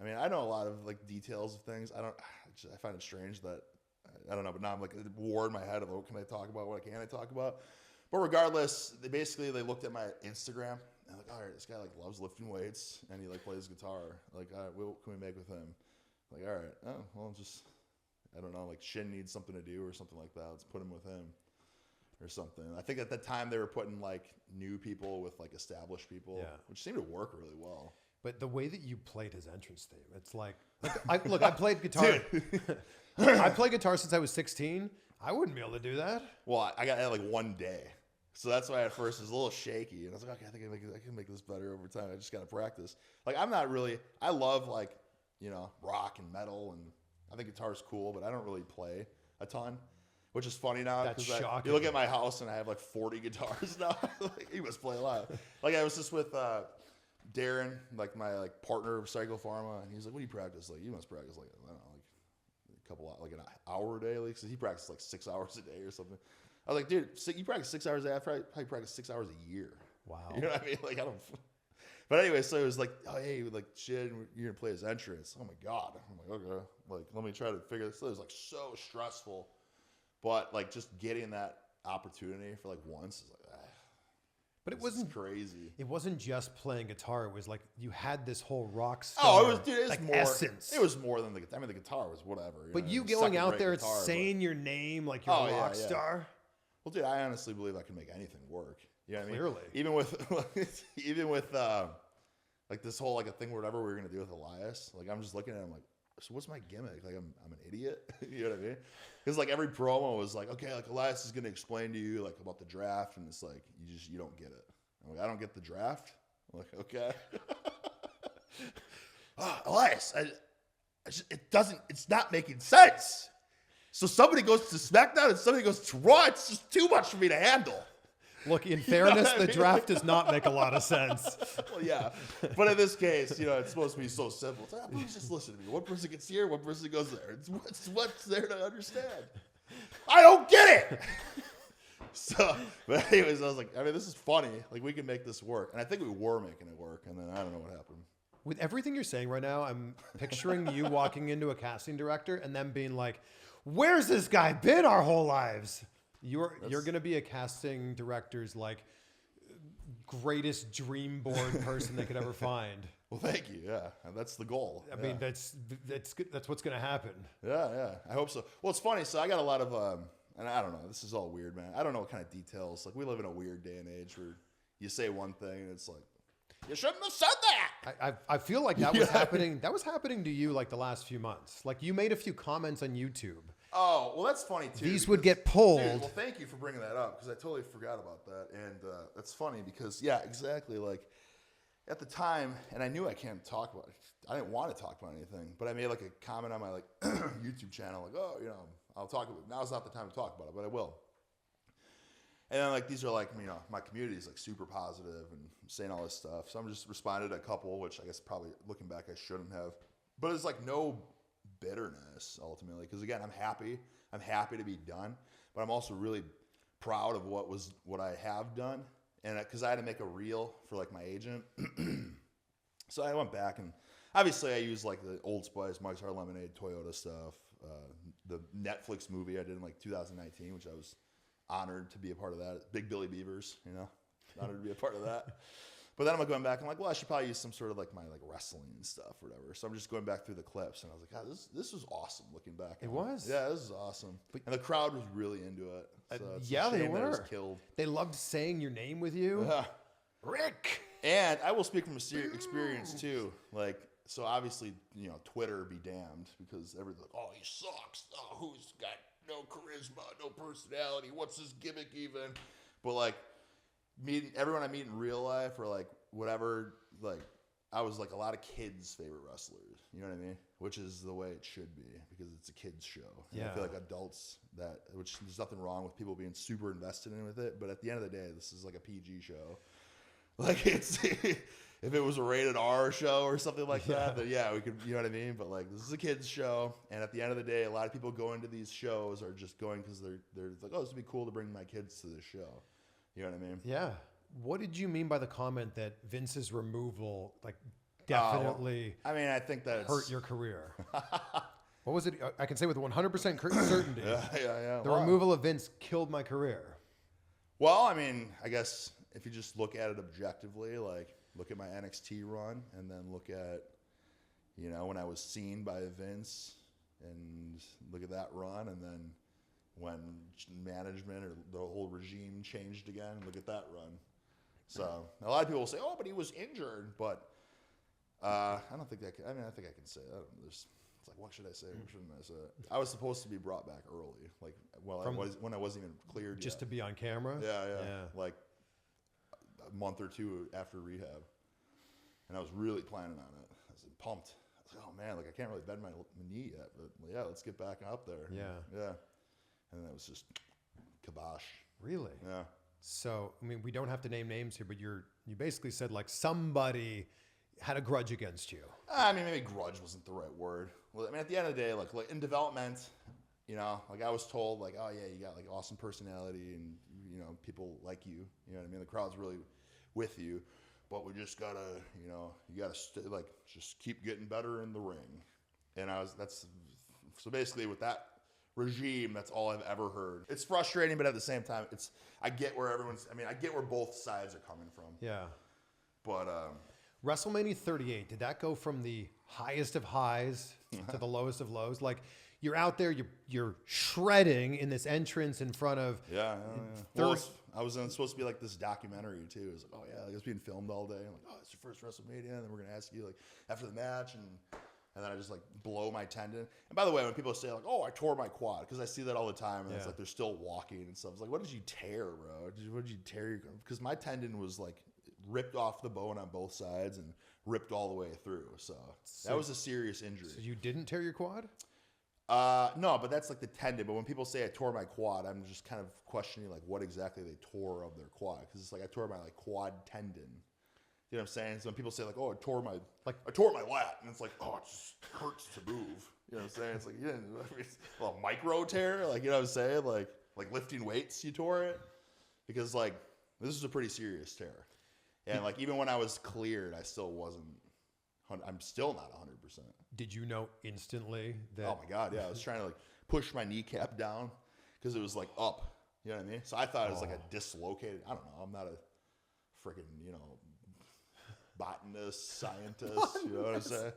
I mean, I know a lot of like details of things. I find it strange that I don't know, but now I'm like a war in my head of what can I talk about, what can't I talk about. But regardless, they looked at my Instagram and like, all right, this guy like loves lifting weights and he like plays guitar. Like, all right, what can we make with him? Like, all right, oh well, just I don't know, like Shin needs something to do or something like that. Let's put him with him or something. I think at the time they were putting like new people with like established people, which seemed to work really well. But the way that you played his entrance theme, it's like I played guitar. I played guitar since I was 16. I wouldn't be able to do that. Well, I got like one day. So that's why at first it was a little shaky. And I was like, okay, I think I can make this better over time. I just got to practice. Like, I love like, rock and metal. And I think guitar's cool, but I don't really play a ton, which is funny now. That's shocking. You look at my house and I have like 40 guitars now. Like, you must play a lot. Like, I was just with Darren, like my like partner of Cycle Pharma. And he's like, what do you practice? Like, you must practice like, I don't know, like a couple, like an hour a day. Like, so he practiced like 6 hours a day or something. I was like, dude, you practice 6 hours a day. I probably practice 6 hours a year. Wow. You know what I mean? Like, I don't. But anyway, so it was like, oh, hey, like, shit, you're going to play his entrance. Oh, my God. I'm like, okay. Like, let me try to figure this out. It was, like, so stressful. But, like, just getting that opportunity for, like, once is like, but it wasn't crazy. It wasn't just playing guitar. It was like you had this whole rock star. Oh, it was like more essence. It was more than the guitar was whatever. But you going out there saying your name like you're a rock star. Well, dude, I honestly believe I can make anything work. You know what I mean? Clearly. Even with like this whole like a thing whatever we were gonna do with Elias. Like I'm just looking at him like, so what's my gimmick? Like I'm an idiot. You know what I mean? Because like every promo was like, okay, like Elias is gonna explain to you like about the draft, and it's like you don't get it. I'm like, I don't get the draft. I'm like, okay. Elias, it's not making sense. So somebody goes to Smackdown and somebody goes to Raw. It's just too much for me to handle. Look, in fairness, the draft does not make a lot of sense. Well, yeah. But in this case, it's supposed to be so simple. It's like, please just listen to me. One person gets here, one person goes there. What's there to understand? I don't get it. So, but anyways, I was like, I mean, this is funny. Like, we can make this work. And I think we were making it work. And then I don't know what happened. With everything you're saying right now, I'm picturing you walking into a casting director and them being like, where's this guy been our whole lives? You're going to be a casting director's like greatest dream board person they could ever find. Well, thank you. Yeah, and that's the goal. I mean, that's what's going to happen. Yeah. I hope so. Well, it's funny. So I got a lot of, and I don't know. This is all weird, man. I don't know what kind of details. Like we live in a weird day and age where you say one thing and it's like, you shouldn't have said that. I feel like that was happening. That was happening to you like the last few months. Like you made a few comments on YouTube. Oh, well, that's funny, too. These would get pulled. Dude, well, thank you for bringing that up, because I totally forgot about that. And that's funny because, yeah, exactly. Like, at the time, and I knew I can't talk about it. I didn't want to talk about anything, but I made, like, a comment on my, like, YouTube channel, like, oh, I'll talk about it. Now's not the time to talk about it, but I will. And then, like, these are, like, my community is, like, super positive and saying all this stuff. So I'm just responded to a couple, which I guess probably, looking back, I shouldn't have. But it's, like, no bitterness ultimately, because again, I'm happy to be done, but I'm also really proud of what I have done, and because I had to make a reel for like my agent. So I went back and obviously I used like the Old Spice, Mike's Hard Lemonade, Toyota stuff, the Netflix movie I did in like 2019, which I was honored to be a part of that. Big Billy Beavers, honored to be a part of that. But then I'm going back, I'm like, well, I should probably use some sort of like my like wrestling stuff or whatever. So I'm just going back through the clips, and I was like, God, this was awesome looking back. It was? Yeah, this is awesome. And the crowd was really into it. So yeah, they were. It was killed. They loved saying your name with you. Yeah. Rick. And I will speak from experience too. Like, so obviously, Twitter be damned, because everybody's like, oh, he sucks. Oh, who's got no charisma, no personality? What's his gimmick even? But like, everyone I meet in real life or like whatever, like I was like a lot of kids' favorite wrestlers, you know what I mean? Which is the way it should be, because it's a kids show. And I feel like adults which there's nothing wrong with people being super invested in with it, but at the end of the day, this is like a PG show. Like it's if it was a rated R show or something like that, then yeah, we could, you know what I mean? But like this is a kids show, and at the end of the day, a lot of people going to these shows are just going because they're like, oh, this would be cool to bring my kids to this show. You know what I mean? Yeah. What did you mean by the comment that Vince's removal like definitely I mean, I think that hurt your career. What was it? I can say with 100% certainty. Yeah. The removal of Vince killed my career. Well, I mean, I guess if you just look at it objectively, like look at my NXT run and then look at, when I was seen by Vince and look at that run, and then when management or the whole regime changed again, look at that run. So a lot of people will say, "Oh, but he was injured." But I don't think that. I think I can say that. It's like, what should I say? What shouldn't I say? I was supposed to be brought back early, like when I wasn't even cleared just yet. to be on camera. Yeah. Like a month or two after rehab, and I was really planning on it. I was pumped. I was like, "Oh man, like I can't really bend my knee yet, but yeah, let's get back up there." Yeah. And then it was just kibosh. Really? Yeah. So, I mean, we don't have to name names here, but you basically said like somebody had a grudge against you. I mean, maybe grudge wasn't the right word. Well, I mean, at the end of the day, like in development, like I was told, like, oh yeah, you got like awesome personality, and people like you. You know what I mean? The crowd's really with you, but we just gotta, you gotta just keep getting better in the ring. And so basically with that regime, that's all I've ever heard. It's frustrating, but at the same time, I get where both sides are coming from. Yeah. But WrestleMania 38, did that go from the highest of highs to the lowest of lows? Like you're out there, you're shredding in this entrance in front of. Yeah. Well, I was supposed to be like this documentary too. It was like, oh yeah, like it's being filmed all day. I'm like, oh, it's your first WrestleMania, and then we're gonna ask you like after the match, and then I just like blow my tendon. And by the way, when people say like, oh, I tore my quad, because I see that all the time, and it's like they're still walking and stuff. It's like, what did you tear, bro? What did you tear? Because my tendon was like ripped off the bone on both sides and ripped all the way through. So that was a serious injury. So you didn't tear your quad? No, but that's like the tendon. But when people say I tore my quad, I'm just kind of questioning like what exactly they tore of their quad, because it's like I tore my like quad tendon. You know what I'm saying? So when people say like, oh, I tore my lat, and it's like, oh, it just hurts to move. You know what I'm saying? It's like, you didn't, it's a little micro tear, like, you know what I'm saying? Like lifting weights, you tore it, because like this is a pretty serious tear. And like even when I was cleared, I'm still not 100%. Did you know instantly that? Oh my God, yeah. I was trying to like push my kneecap down because it was like up. You know what I mean? So I thought it was like a dislocated. I don't know. I'm not a freaking botanist, scientist. You know what I'm saying?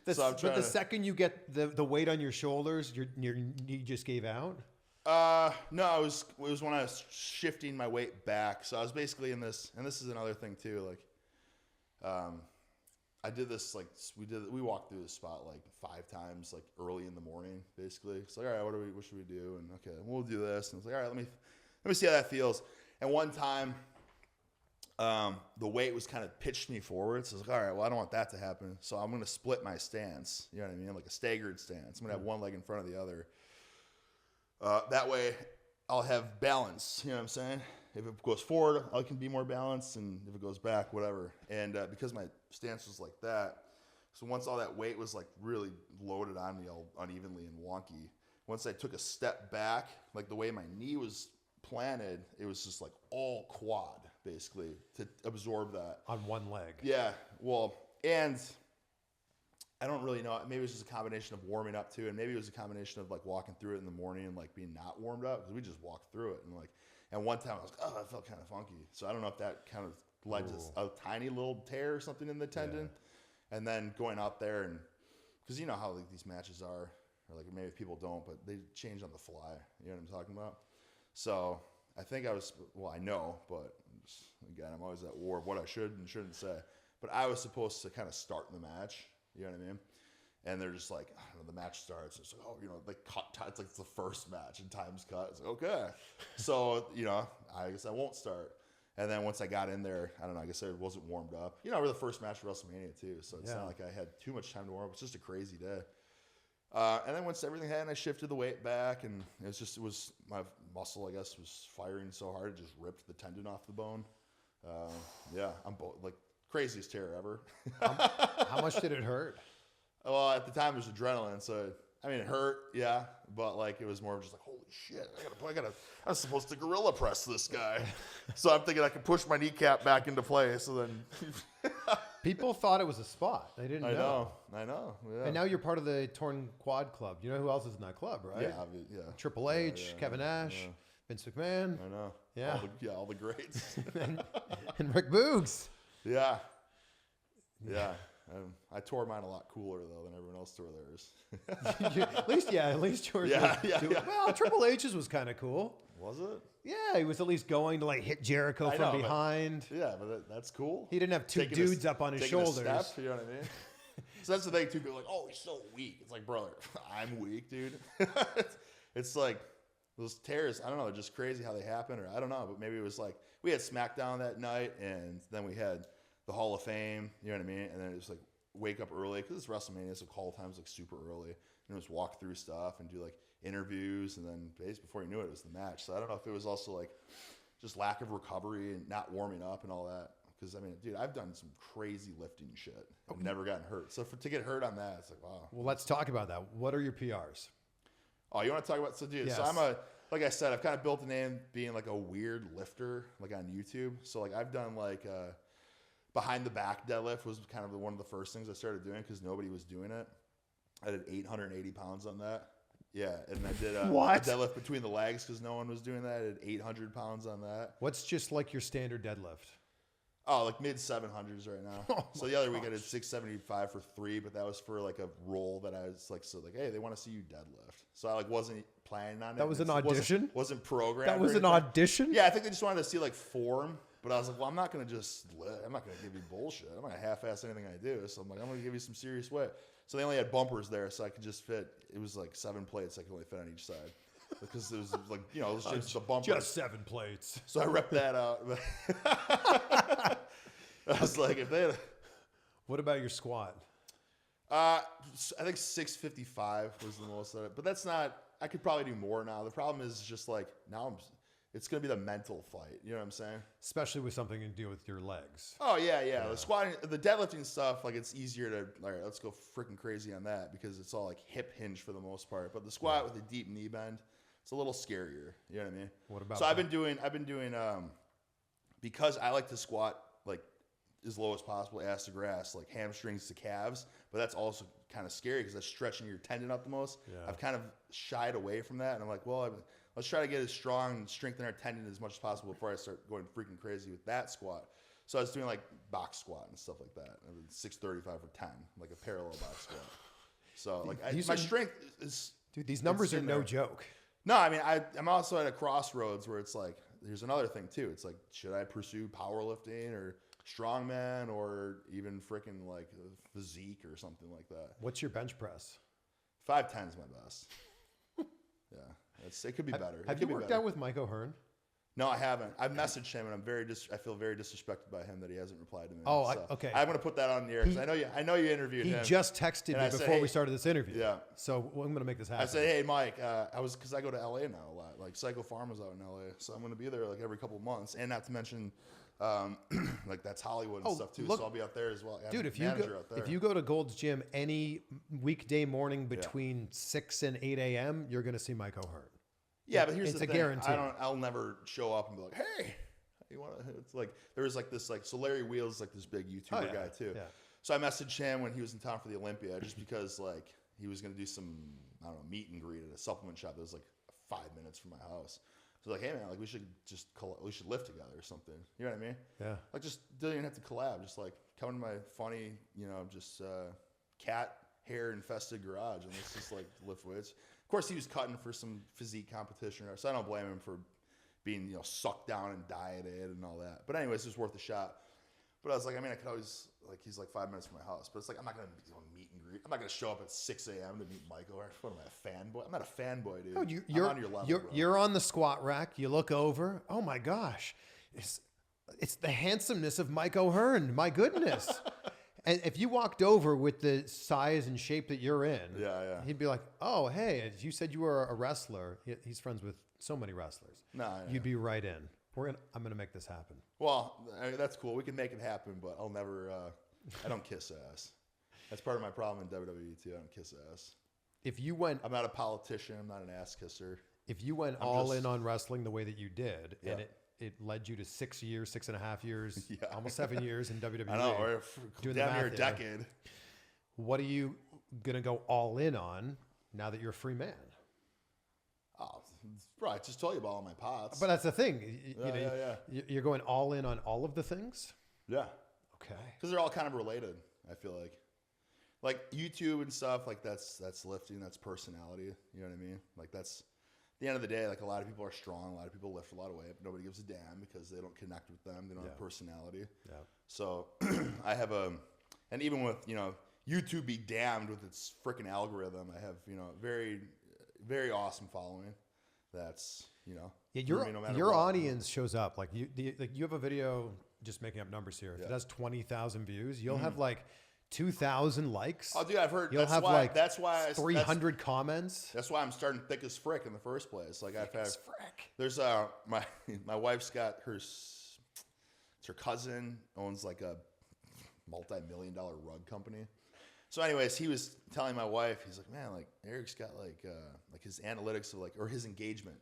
But the second you get the weight on your shoulders, your knee just gave out? No, it was when I was shifting my weight back. So I was basically in this, and this is another thing too. Like, I did this like we walked through this spot like 5 times like early in the morning. Basically, it's like, all right, what should we do? And okay, we'll do this. And it's like, all right, let me see how that feels. And one time, the weight was kind of pitched me forward. So I was like, all right, well, I don't want that to happen. So I'm going to split my stance. You know what I mean? Like a staggered stance. I'm going to have one leg in front of the other. That way I'll have balance. You know what I'm saying? If it goes forward, I can be more balanced. And if it goes back, whatever. And because my stance was like that, so once all that weight was like really loaded on me all unevenly and wonky, once I took a step back, like the way my knee was planted, it was just like all quad, basically, to absorb that. On one leg. Yeah. Well, and I don't really know. Maybe it was just a combination of warming up too, and maybe it was a combination of like walking through it in the morning and like being not warmed up, because we just walked through it, and one time I was like, oh, I felt kind of funky. So I don't know if that kind of led to a tiny little tear or something in the tendon, and then going out there, and because you know how like these matches are, or like maybe people don't, but they change on the fly. You know what I'm talking about? So I think I know, but again, I'm always at war of what I should and shouldn't say. But I was supposed to kind of start the match. You know what I mean? And they're just like, I don't know, the match starts. It's like, oh, they cut time. It's like it's the first match and time's cut. It's like, okay. So, I guess I won't start. And then once I got in there, I don't know, I guess I wasn't warmed up. We're the first match of WrestleMania too. So it's not like I had too much time to warm up. It's just a crazy day. And then once everything happened, I shifted the weight back, and it was my muscle, I guess, was firing so hard, it just ripped the tendon off the bone. I'm like craziest tear ever. How much did it hurt? Well, at the time it was adrenaline, so it hurt, yeah, but like it was more of just like, holy shit, I was supposed to gorilla press this guy. So I'm thinking I could push my kneecap back into place, so then People thought it was a spot. They didn't know. I know. Yeah. And now you're part of the Torn Quad Club. You know who else is in that club, right? Yeah. Triple H, Kevin Nash, Vince McMahon. I know. Yeah. All the greats. and Rick Boogs. Yeah. I tore mine a lot cooler though than everyone else tore theirs. At least yours. Yeah. Well, Triple H's was kind of cool. Was it? Yeah, he was at least going to like hit Jericho from behind. But that's cool. He didn't have two dudes up on his shoulders. A step, you know what I mean? So that's the thing too. People are like, oh, he's so weak. It's like, brother, I'm weak, dude. It's like those tears. I don't know. They're just crazy how they happen, or I don't know. But maybe it was like we had Smackdown that night, and then we had the Hall of Fame. You know what I mean? And then it was like wake up early because it's WrestleMania, so call time's like super early. And it was walk through stuff and do like interviews, and then basically before you knew it was the match. So I don't know if it was also like just lack of recovery and not warming up and all that. Because I mean, dude, I've done some crazy lifting shit and never gotten hurt. So to get hurt on that, it's like, wow. Well, let's talk about that. What are your PRs? Oh, you want to talk about? So, dude, Yes. so like I said, I've kind of built a name being like a weird lifter, like on YouTube. So like I've done like behind the back deadlift was kind of one of the first things I started doing because nobody was doing it. I did 880 pounds on that. Yeah, and I did a deadlift between the legs because no one was doing that. I did 800 pounds on that. What's just like your standard deadlift? Oh, like mid 700s right now. So the other week I did 675 for 3, but that was for like a role that I was like, hey, they want to see you deadlift. So I like wasn't planning on it. That was an audition? Wasn't programmed. That was an audition? Yeah, I think they just wanted to see like form. But I was like, well, I'm not going to I'm not going to give you bullshit. I'm not going to half-ass anything I do. So I'm like, I'm going to give you some serious weight. So they only had bumpers there, so I could just fit. It was like 7 plates I could only fit on each side. Because it was like, it was just the bumpers. Just 7 plates. So I repped that out. I was like, if they had... What about your squat? I think 655 was the most of it. But that's not... I could probably do more now. The problem is just like, now it's going to be the mental fight. You know what I'm saying? Especially with something to do with your legs. Oh, yeah. The squatting, the deadlifting stuff, like it's easier to, all right, let's go freaking crazy on that because it's all like hip hinge for the most part. But the squat with a deep knee bend, it's a little scarier. You know what I mean? What about So I've been doing, because I like to squat like as low as possible, ass to grass, like hamstrings to calves. But that's also kind of scary because that's stretching your tendon up the most. Yeah. I've kind of shied away from that. And I'm like, well, let's try to get as strong and strengthen our tendon as much as possible before I start going freaking crazy with that squat. So I was doing like box squat and stuff like that. I did 635 for 10, like a parallel box squat. So like my strength is... Dude, these numbers are no joke. No, I mean, I'm also at a crossroads where it's like, there's another thing too. It's like, should I pursue powerlifting or strongman or even freaking like physique or something like that? What's your bench press? 510 is my best. Yeah, it could be better. Have you worked out with Mike O'Hearn? No, I haven't. I've messaged him, and I feel very disrespected by him that he hasn't replied to me. Oh, okay. I'm going to put that on the air because I know you interviewed him. He just texted me before we started this interview. Yeah. So I'm going to make this happen. I said, hey, Mike, because I go to LA now a lot. Like Psycho Pharma's out in LA, so I'm going to be there like every couple of months, and not to mention, like that's Hollywood and stuff too. So I'll be out there as well. Dude, if you go to Gold's Gym any weekday morning between 6 and 8 a.m., you're going to see Mike O'Hearn. Yeah, but here's the thing. Guarantee. I'll never show up and be like, hey, you want to? It's like there was like this so Larry Wheels like this big YouTuber guy too. Yeah. So I messaged him when he was in town for the Olympia just because like he was gonna do some meet and greet at a supplement shop that was like 5 minutes from my house. So like, hey man, like we should lift together or something. You know what I mean? Yeah. Like just don't even have to collab. Just like come to my funny, cat hair infested garage and let's just like lift weights. Of course, he was cutting for some physique competition, so I don't blame him for being, sucked down and dieted and all that. But anyways, it was worth a shot. But I was like, I could always, he's like 5 minutes from my house. But it's like, I'm not going to meet and greet. I'm not going to show up at 6 a.m. to meet Michael. What am I, a fanboy? I'm not a fanboy, dude. No, I'm on your level, you're on the squat rack. You look over. Oh, my gosh. It's the handsomeness of Mike O'Hearn. My goodness. And if you walked over with the size and shape that you're in, he'd be like, oh, hey, you said you were a wrestler. He's friends with so many wrestlers. You'd be right in. I'm going to make this happen. Well, that's cool. We can make it happen, but I'll never, I don't kiss ass. That's part of my problem in WWE too. I don't kiss ass. I'm not a politician. I'm not an ass kisser. If you went all in on wrestling the way that you did, it led you to 6 years, 6.5 years, almost 7 years in WWE. I know, we're doing down the here a math there. decade. What are you going to go all in on now that you're a free man? Oh, bro, I just told you about all my pots. But that's the thing. You're going all in on all of the things? Yeah. Okay. Because they're all kind of related, I feel like. Like YouTube and stuff, like that's lifting, that's personality. You know what I mean? Like that's, at the end of the day, like a lot of people are strong, a lot of people lift a lot of weight, but nobody gives a damn because they don't connect with them. They don't have personality. Yeah. So I have and even with, YouTube be damned with its freaking algorithm, I have, very, very awesome following. That's, your audience shows up. Like you have a video, just making up numbers here. If it has 20,000 views, you'll have like 2,000 likes. Oh, dude, I've heard. You'll have like 300 comments. comments. That's why I'm starting thick as frick in the first place. Like I've had. Frick. There's my wife's got it's her cousin owns like a multi-million-dollar rug company. So, anyways, he was telling my wife, he's like, man, like Eric's got like his analytics of or his engagement.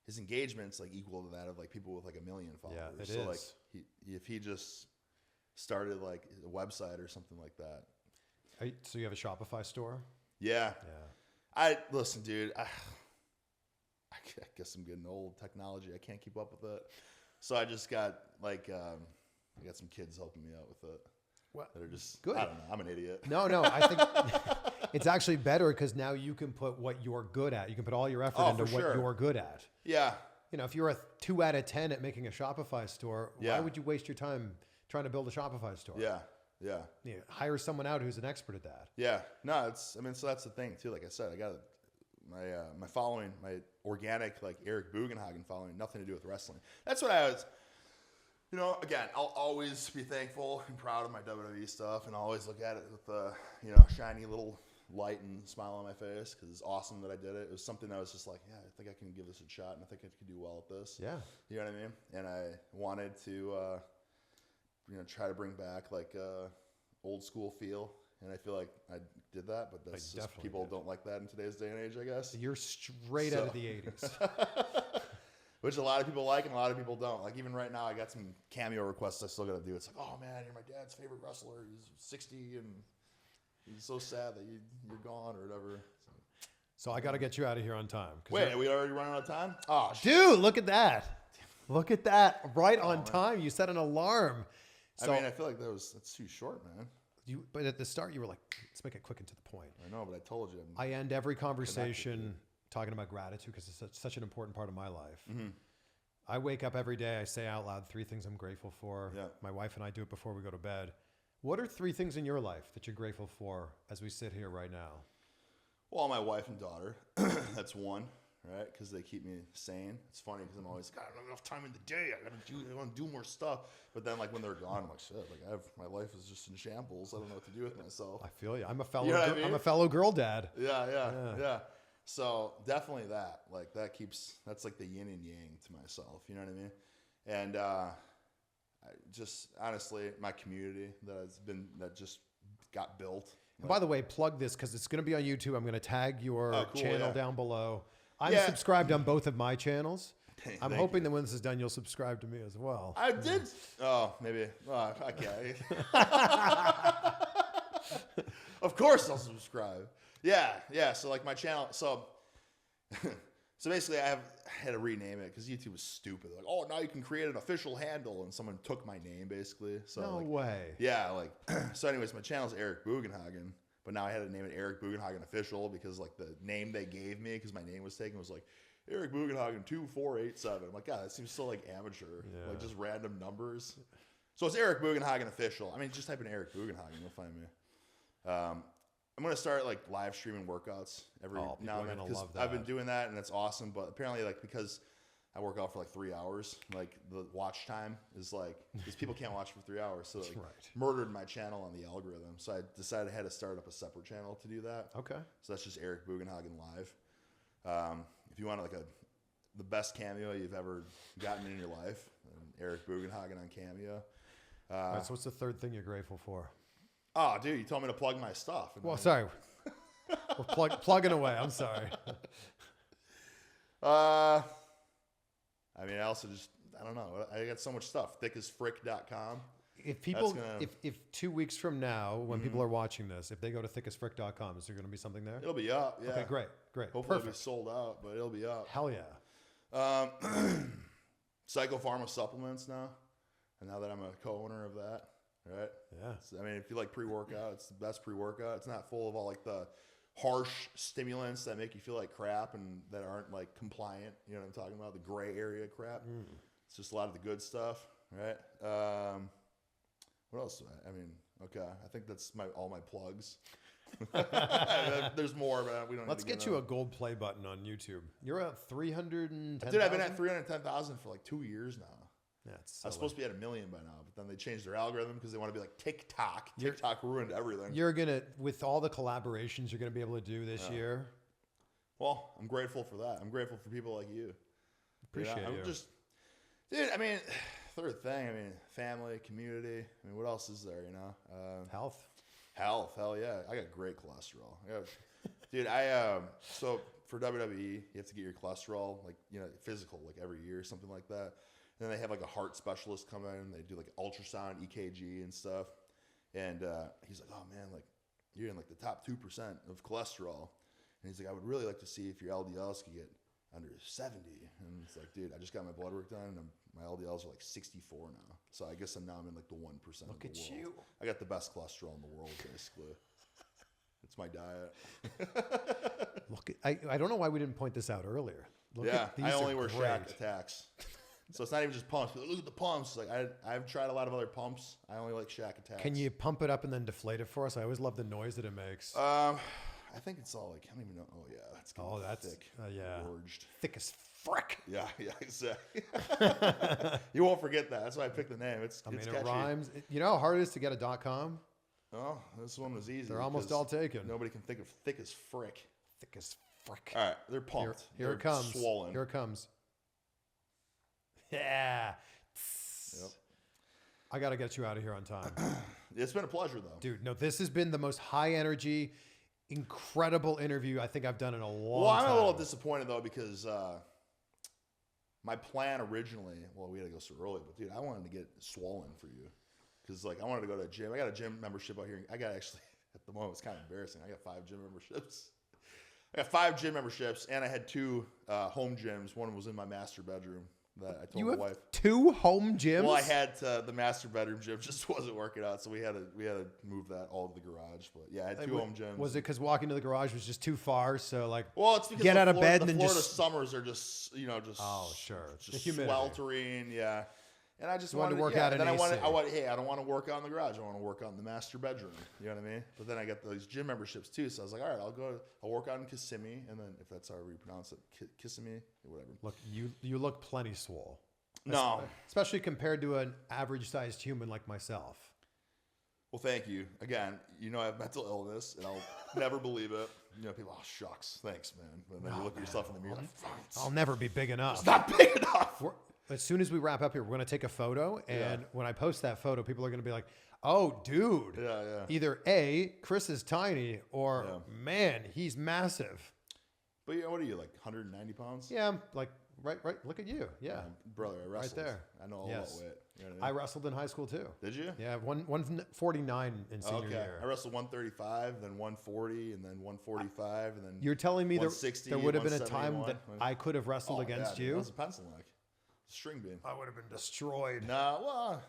His engagement's like equal to that of like people with like 1 million followers. Yeah, it so is. Like if he just started like a website or something like that. So you have a Shopify store? Yeah. Listen, dude, I guess I'm getting old. Technology, I can't keep up with it. So I just got I got some kids helping me out with it. What? That are just good. I don't know. I'm an idiot. No, I think it's actually better because now you can put what you're good at. You can put all your effort into what you're good at. Yeah. If you're a 2 out of 10 at making a Shopify store, why would you waste your time trying to build a Shopify store? Yeah. Hire someone out who's an expert at that. Yeah. No, so that's the thing too. Like I said, I got my following, my organic like Eric Bugenhagen following, nothing to do with wrestling. That's what I was. Again, I'll always be thankful and proud of my WWE stuff, and I'll always look at it with a shiny little light and smile on my face because it's awesome that I did it. It was something that I was just like, yeah, I think I can give this a shot, and I think I can do well at this. Yeah, you know what I mean. And I wanted to, try to bring back like old school feel, and I feel like I did that. But that's just people don't like that in today's day and age, I guess. You're straight out of the 80s. Which a lot of people like and a lot of people don't. Like even right now, I got some Cameo requests I still got to do. It's like, oh man, you're my dad's favorite wrestler. He's 60 and he's so sad that you're gone or whatever. So I got to get you out of here on time. Wait, are we already running out of time? Oh, dude, look at that. Look at that. Right on time. You set an alarm. So, I feel like that's too short, man. But at the start, you were like, let's make it quick and to the point. I know, but I told you. I end every conversation talking about gratitude because it's such an important part of my life. Mm-hmm. I wake up every day. I say out loud 3 things I'm grateful for. Yeah. My wife and I do it before we go to bed. What are 3 things in your life that you're grateful for as we sit here right now? Well, my wife and daughter. That's one, right? Because they keep me sane. It's funny because I'm always like, I don't have enough time in the day. I want to do more stuff. But then, like when they're gone, I'm like, shit. Like my life is just in shambles. I don't know what to do with myself. I feel you. I'm a fellow. I'm a fellow girl dad. Yeah. So definitely that. Like that's like the yin and yang to myself. You know what I mean? And I just honestly, my community that just got built. And by the way, plug this because it's going to be on YouTube. I'm going to tag your channel down below. I'm subscribed on both of my channels. I'm hoping that when this is done, you'll subscribe to me as well. I did. Oh, maybe. Oh, okay. Of course I'll subscribe. Yeah. So like my channel. So basically I had to rename it because YouTube was stupid. Like, oh, now you can create an official handle, and someone took my name basically. So no way. Yeah, like so. Anyways, my channel's Eric Bugenhagen, but now I had to name it Eric Bugenhagen Official because like the name they gave me because my name was taken was like Eric Bugenhagen 2487. I'm like, God, that seems so like amateur, like just random numbers. So it's Eric Bugenhagen Official. I mean, just type in Eric Bugenhagen, you'll find me. I'm gonna start like live streaming workouts every now and then because I've been doing that and it's awesome. But apparently, like because I work out for like 3 hours, like the watch time is like because people can't watch for 3 hours, so like murdered my channel on the algorithm. So I decided I had to start up a separate channel to do that. Okay. So that's just Eric Bugenhagen Live. If you want like the best cameo you've ever gotten in your life, Eric Bugenhagen on Cameo. All right, so what's the 3rd thing you're grateful for? Oh, dude, you told me to plug my stuff. Well, sorry. We're plugging away. I'm sorry. I mean, I I don't know. I got so much stuff. thickasfrick.com. If people, gonna- if 2 weeks from now, when people are watching this, if they go to thickasfrick.com, is there going to be something there? It'll be up. Yeah. Okay, great. Hopefully it'll be Perfect. sold out, but it'll be up. Hell yeah. Psychopharma supplements now. And now that I'm a co-owner of that, right? Yeah. So, I mean, if you like pre-workout, it's the best pre-workout. It's not full of all like the harsh stimulants that make you feel like crap and that aren't like compliant. You know what I'm talking about? The gray area crap. It's just a lot of the good stuff, right? What else? I mean, okay. I think that's all my plugs. There's more, but we don't. Let's need to get you a gold play button on YouTube. You're at 310,000. Dude, I've been at 310,000 for like 2 years now. That's I was supposed to be at 1 million by now, but then they changed their algorithm because they want to be like TikTok. TikTok ruined everything. You're gonna, with all the collaborations you're gonna be able to do this year. Well, I'm grateful for that. I'm grateful for people like you. Appreciate I'm you. just, dude. I mean, third thing. I mean, family, community. I mean, what else is there? You know, Health. health. Hell yeah. I got great cholesterol. Dude, so for WWE, you have to get your cholesterol like physical like every year, something like that. And then they have like a heart specialist come in. They do like ultrasound, EKG, and stuff. And he's like, "Oh man, like you're in like the top 2% of cholesterol." And he's like, "I would really like to see if your LDLs could get under 70." And it's like, dude, I just got my blood work done, and my LDLs are like 64 now. So I guess now I'm in like the 1% of the world. Look at you. I got the best cholesterol in the world, basically. It's my diet. Look, I don't know why we didn't point this out earlier. Look Yeah, at, these I only are wear great. Shack Attacks. So it's not even just pumps. Look at the pumps. Like I've tried a lot of other pumps. I only like Shack Attacks. Can you pump it up and then deflate it for us? I always love the noise that it makes. I think it's all like I don't even know. Oh yeah, that's Oh, that's thick. yeah, Gorged. thick as frick. Yeah, exactly. You won't forget that. That's why I picked the name. It's I mean, catchy. it rhymes. You know how hard it is to get a .com? Oh, this one was easy. They're almost because all taken. Nobody can think of thick as frick. Thick as frick. All right, they're pumped. Here They're it comes. Swollen. Here it comes. Yeah. Yep. I got to get you out of here on time. It's been a pleasure though. Dude, no, this has been the most high energy, incredible interview I think I've done in a long Well, time. I'm a little disappointed though because my plan originally, well, we had to go so early, but dude, I wanted to get swollen for you because like I wanted to go to a gym. I got a gym membership out here. I got actually at the moment it's kind of embarrassing. I got 5 gym memberships. I got 5 gym memberships, and I had 2 home gyms. One was in my master bedroom that I told You my have wife. 2 home gyms? Well, I had the master bedroom gym just wasn't working out, so we had to move that all to the garage. But yeah, I had 2 home gyms. Was it because walking to the garage was just too far? So like, Well, it's because get the out of bed the and then Florida just summers are just just Oh, sure. The just humidity. sweltering, yeah. And I just wanted wanted to work yeah, out in then I AC. wanted, hey, I don't want to work out in the garage. I want to work out in the master bedroom. You know what I mean? But then I got those gym memberships too, so I was like, all right, I'll work out in Kissimmee, and then if that's however you pronounce it, Kissimmee, whatever. look, you look plenty swole. No. Especially compared to an average-sized human like myself. Well, thank you. Again, I have mental illness, and I'll never believe it. People, oh, shucks, thanks, man. But then you look at yourself in the mirror, like, I'll never be big enough. it's not big enough. As soon as we wrap up here, we're going to take a photo. And when I post that photo, people are going to be like, oh, dude. Yeah. Either A, Chris is tiny, or man, he's massive. But what are you, like 190 pounds? Yeah, I'm like, right. Look at you. Yeah. Brother, I wrestled. there. I know all Yes. about weight. You know what I I mean? wrestled in high school too. Did you? Yeah, 149 in senior Okay. year. I wrestled 135, then 140, and then 145, and then You're telling me there 160, would have been a time 171. that I could have wrestled against dude, you? That was a pencil neck. String bean. I would have been destroyed. Nah, well,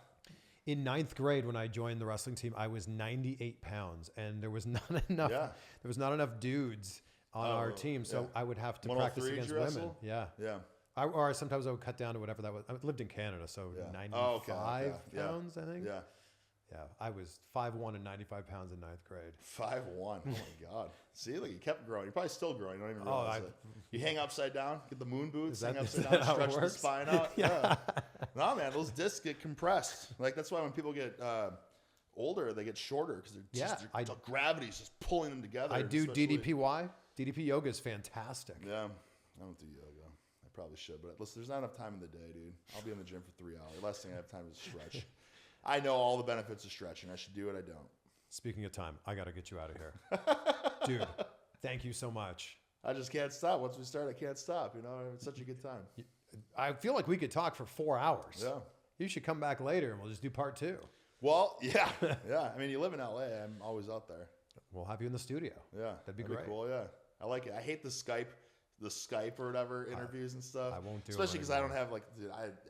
In 9th grade, when I joined the wrestling team, I was 98 pounds, and there was not enough. Yeah. There was not enough dudes on our team, so I would have to practice 103 against did you women. wrestle? Yeah. yeah. Or sometimes I would cut down to whatever that was. I lived in Canada, so Yeah. 95 Oh, okay. Yeah. pounds, I think. Yeah. Yeah, I was 5'1" and 95 pounds in 9th grade. 5'1". Oh my God. See, like you kept growing. You're probably still growing. You don't even realize I- it. You hang upside down, get the moon boots, that- hang is upside that down, how it stretch the works? spine out. Yeah. No, man, those discs get compressed. Like that's why when people get older, they get shorter because the gravity's just pulling them together. I do especially- DDPY. DDP yoga is fantastic. Yeah, I don't do yoga. I probably should, but listen, there's not enough time in the day, dude. I'll be in the gym for 3 hours. Last thing I have time is stretch. I know all the benefits of stretching. I should do it. I don't. Speaking of time, I got to get you out of here. Dude, thank you so much. I just can't stop. Once we start, I can't stop. It's such a good time. I feel like we could talk for 4 hours. Yeah. You should come back later and we'll just do part 2. Well, yeah. Yeah. I mean, you live in LA. I'm always out there. We'll have you in the studio. Yeah. That'd be great. Cool. Yeah. I like it. I hate the Skype or whatever interviews and stuff. I won't do it especially because I anymore. don't have like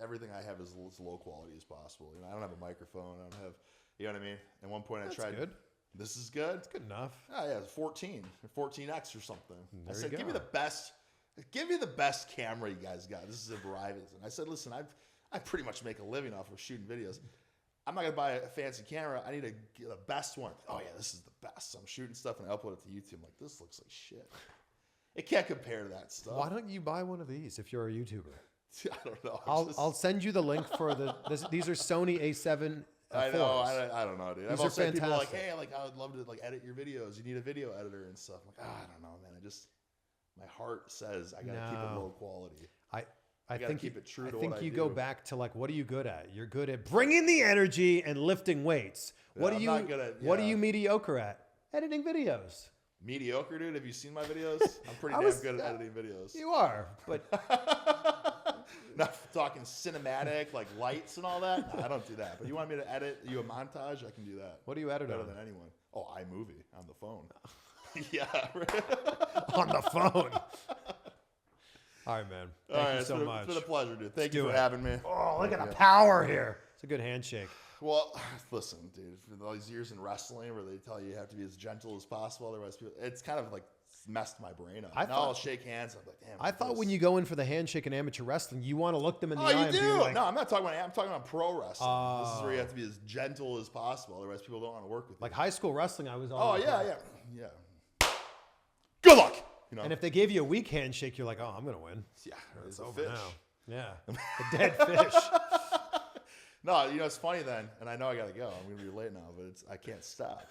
everything I have is as low quality as possible. You know, I don't have a microphone. I don't have, you know what I mean? At one point I tried. Good. This is good. It's good enough. Oh yeah, it's 14X or something. I There said, you give me go. the best camera you guys got. This is a Verizon. I said, listen, I pretty much make a living off of shooting videos. I'm not gonna buy a fancy camera. I need to get the best one. Oh yeah, this is the best. So I'm shooting stuff and I upload it to YouTube. I'm like, this looks like shit. It can't compare to that stuff. Why don't you buy one of these if you're a YouTuber? I don't know. I'll send you the link for these are Sony A7 I know. 4s. I don't know, dude. These I've are also had people like, fantastic. hey, like I would love to like edit your videos. You need a video editor and stuff. I'm like, I don't know, man. My heart says I gotta keep it low quality. I gotta think keep it true I to think what I you do. go back to like, what are you good at? You're good at bringing the energy and lifting weights. What Yeah, are I'm you not good at- What are yeah. you mediocre at? Editing videos. Mediocre, dude. Have you seen my videos? I'm pretty I was- damn good at editing videos. You are, but Not talking cinematic, like lights and all that. No, I don't do that. But you want me to edit you a montage? I can do that. what do you edit Better on? than anyone. Oh, iMovie on the phone. Yeah. On the phone. All right, man. All Thank right, you so much. It's been a pleasure, dude. Thank you do for it. having me. Oh, look at the power here. It's a good handshake. Well, listen, dude. For all these years in wrestling, where they tell you have to be as gentle as possible, otherwise, people, it's kind of like messed my brain up. Now I'll shake hands. I'm like, damn. I thought when you go in for the handshake in amateur wrestling, you want to look them in the Oh, eye you and be do? like, No, I'm not talking about. I'm talking about pro wrestling. This is where you have to be as gentle as possible, otherwise, people don't want to work with you. like high school wrestling. I was Oh always like- yeah. Good luck. You know. And if they gave you a weak handshake, you're like, oh, I'm gonna win. yeah, it's a Over fish. now. Yeah, the dead fish. No, you know it's funny then, and I know I gotta go. I'm gonna be late now, but I can't stop.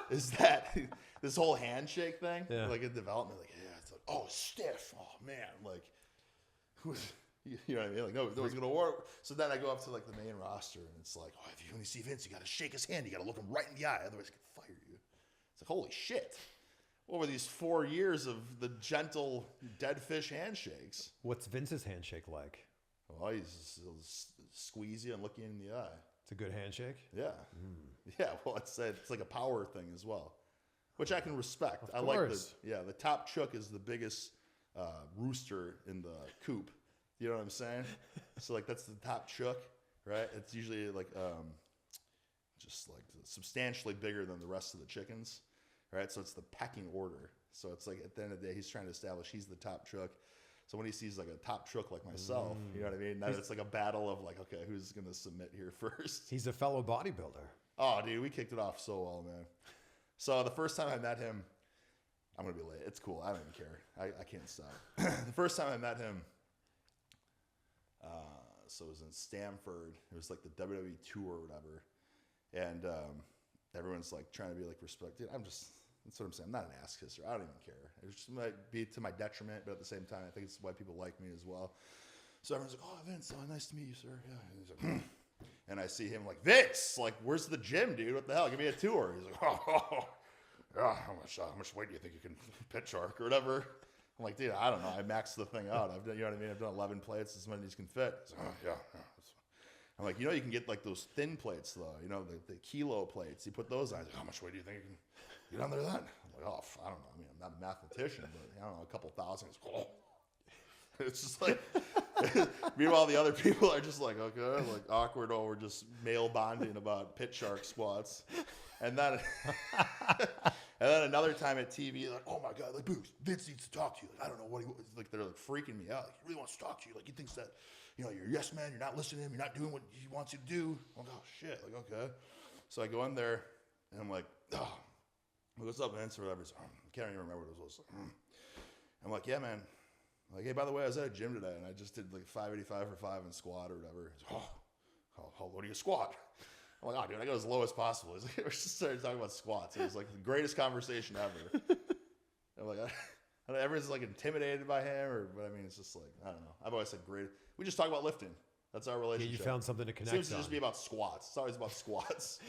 Is that this whole handshake thing? Yeah. Like in development, like it's like stiff. Oh man, like you know what I mean? Like no one's gonna work. So then I go up to like the main roster, and it's like, if you want to see Vince, you gotta shake his hand. You gotta look him right in the eye, otherwise he can fire you. It's like holy shit. What were these 4 years of the gentle dead fish handshakes? What's Vince's handshake like? Well, he'll squeeze you and look you in the eye. It's a good handshake. Yeah. Yeah, well, it's like a power thing as well, which I can respect. Of I like course. the top chook is the biggest rooster in the coop. You know what I'm saying? So like that's the top chook, right? It's usually like just like substantially bigger than the rest of the chickens, right? So it's the pecking order. So it's like at the end of the day, he's trying to establish he's the top chook. So when he sees like a top chook like myself, you know what I mean? Now it's like a battle of like, okay, who's gonna submit here first? He's a fellow bodybuilder. Oh, dude, we kicked it off so well, man. So the first time I met him, I'm gonna be late. It's cool. I don't even care. I can't stop. The first time I met him, so it was in Stamford. It was like the WWE tour or whatever, and everyone's like trying to be like respected. That's what I'm saying. I'm not an ass kisser. I don't even care. It just might be to my detriment, but at the same time, I think it's why people like me as well. So everyone's like, "Oh, Vince, nice to meet you, sir." Yeah. And he's like, and I see him like, "Vince, like, where's the gym, dude? What the hell? Give me a tour." He's like, "Oh, how much weight do you think you can pit shark or whatever?" I'm like, "Dude, I don't know. I maxed the thing out. I've done, you know what I mean? I've done 11 plates as many as can fit." He's like, "Oh, yeah. I'm like, you can get like those thin plates though. You know, the kilo plates. You put those on. He's like, "How much weight do you think you can get under that?" I'm like, "Oh, I don't know. I mean, I'm not a mathematician, but I don't know, a couple thousand." He's like, "Oh." It's just like, meanwhile, the other people are just like, okay, like awkward. Oh, we're just male bonding about pit shark squats. And then, another time at TV, like, "Oh my God, like, Boogs, Vince needs to talk to you. Like, I don't know what like, they're like freaking me out. Like, he really wants to talk to you. Like, he thinks that, you're a yes man, you're not listening to him, you're not doing what he wants you to do." I'm like, "Oh shit." Like, okay. So I go in there and I'm like, "Oh, what's up, Vince?" Or whatever. So, I can't even remember what it was. I'm like, "Yeah, man. Like, hey, by the way, I was at a gym today and I just did like 585 for 5 and squat or whatever." He's like, "Oh, how low do you squat?" I'm like, "Oh, dude, I go as low as possible." He's like, we just started talking about squats. It was like the greatest conversation ever. I'm like, everyone's like intimidated by him, but I mean, it's just like, I don't know. I've always said great. We just talk about lifting. That's our Yeah, relationship. you found something to connect Seems to on. just be about squats. It's always about squats.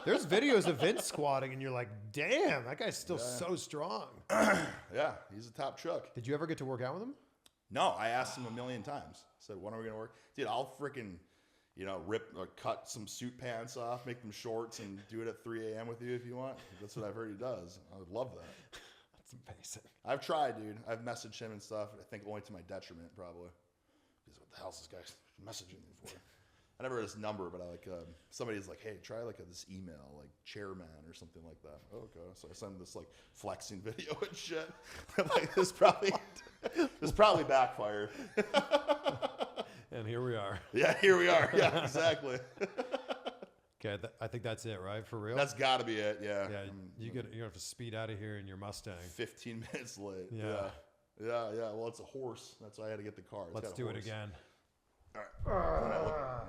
There's videos of Vince squatting, and you're like, damn, that guy's still so strong. Yeah, he's a top chook. Did you ever get to work out with him? No, I asked him a million times. I said, when are we going to work? Dude, I'll freaking, rip or cut some suit pants off, make them shorts, and do it at 3 a.m. with you if you want. That's what I've heard he does. I would love that. That's amazing. I've tried, dude. I've messaged him and stuff. I think only to my detriment, probably. Because what the hell's this guy messaging me for? I never heard his number, but somebody's like, hey, try this email, chairman or something like that. Oh, okay. So I send him this flexing video and shit. I'm like, this probably backfired. And here we are. Yeah, here we are. Yeah, exactly. Okay, I think that's it, right? For real? That's got to be it. Yeah. Yeah, you have to speed out of here in your Mustang. 15 minutes late. Yeah. Yeah. Well, it's a horse. That's why I had to get the car. Let's do it again. All right.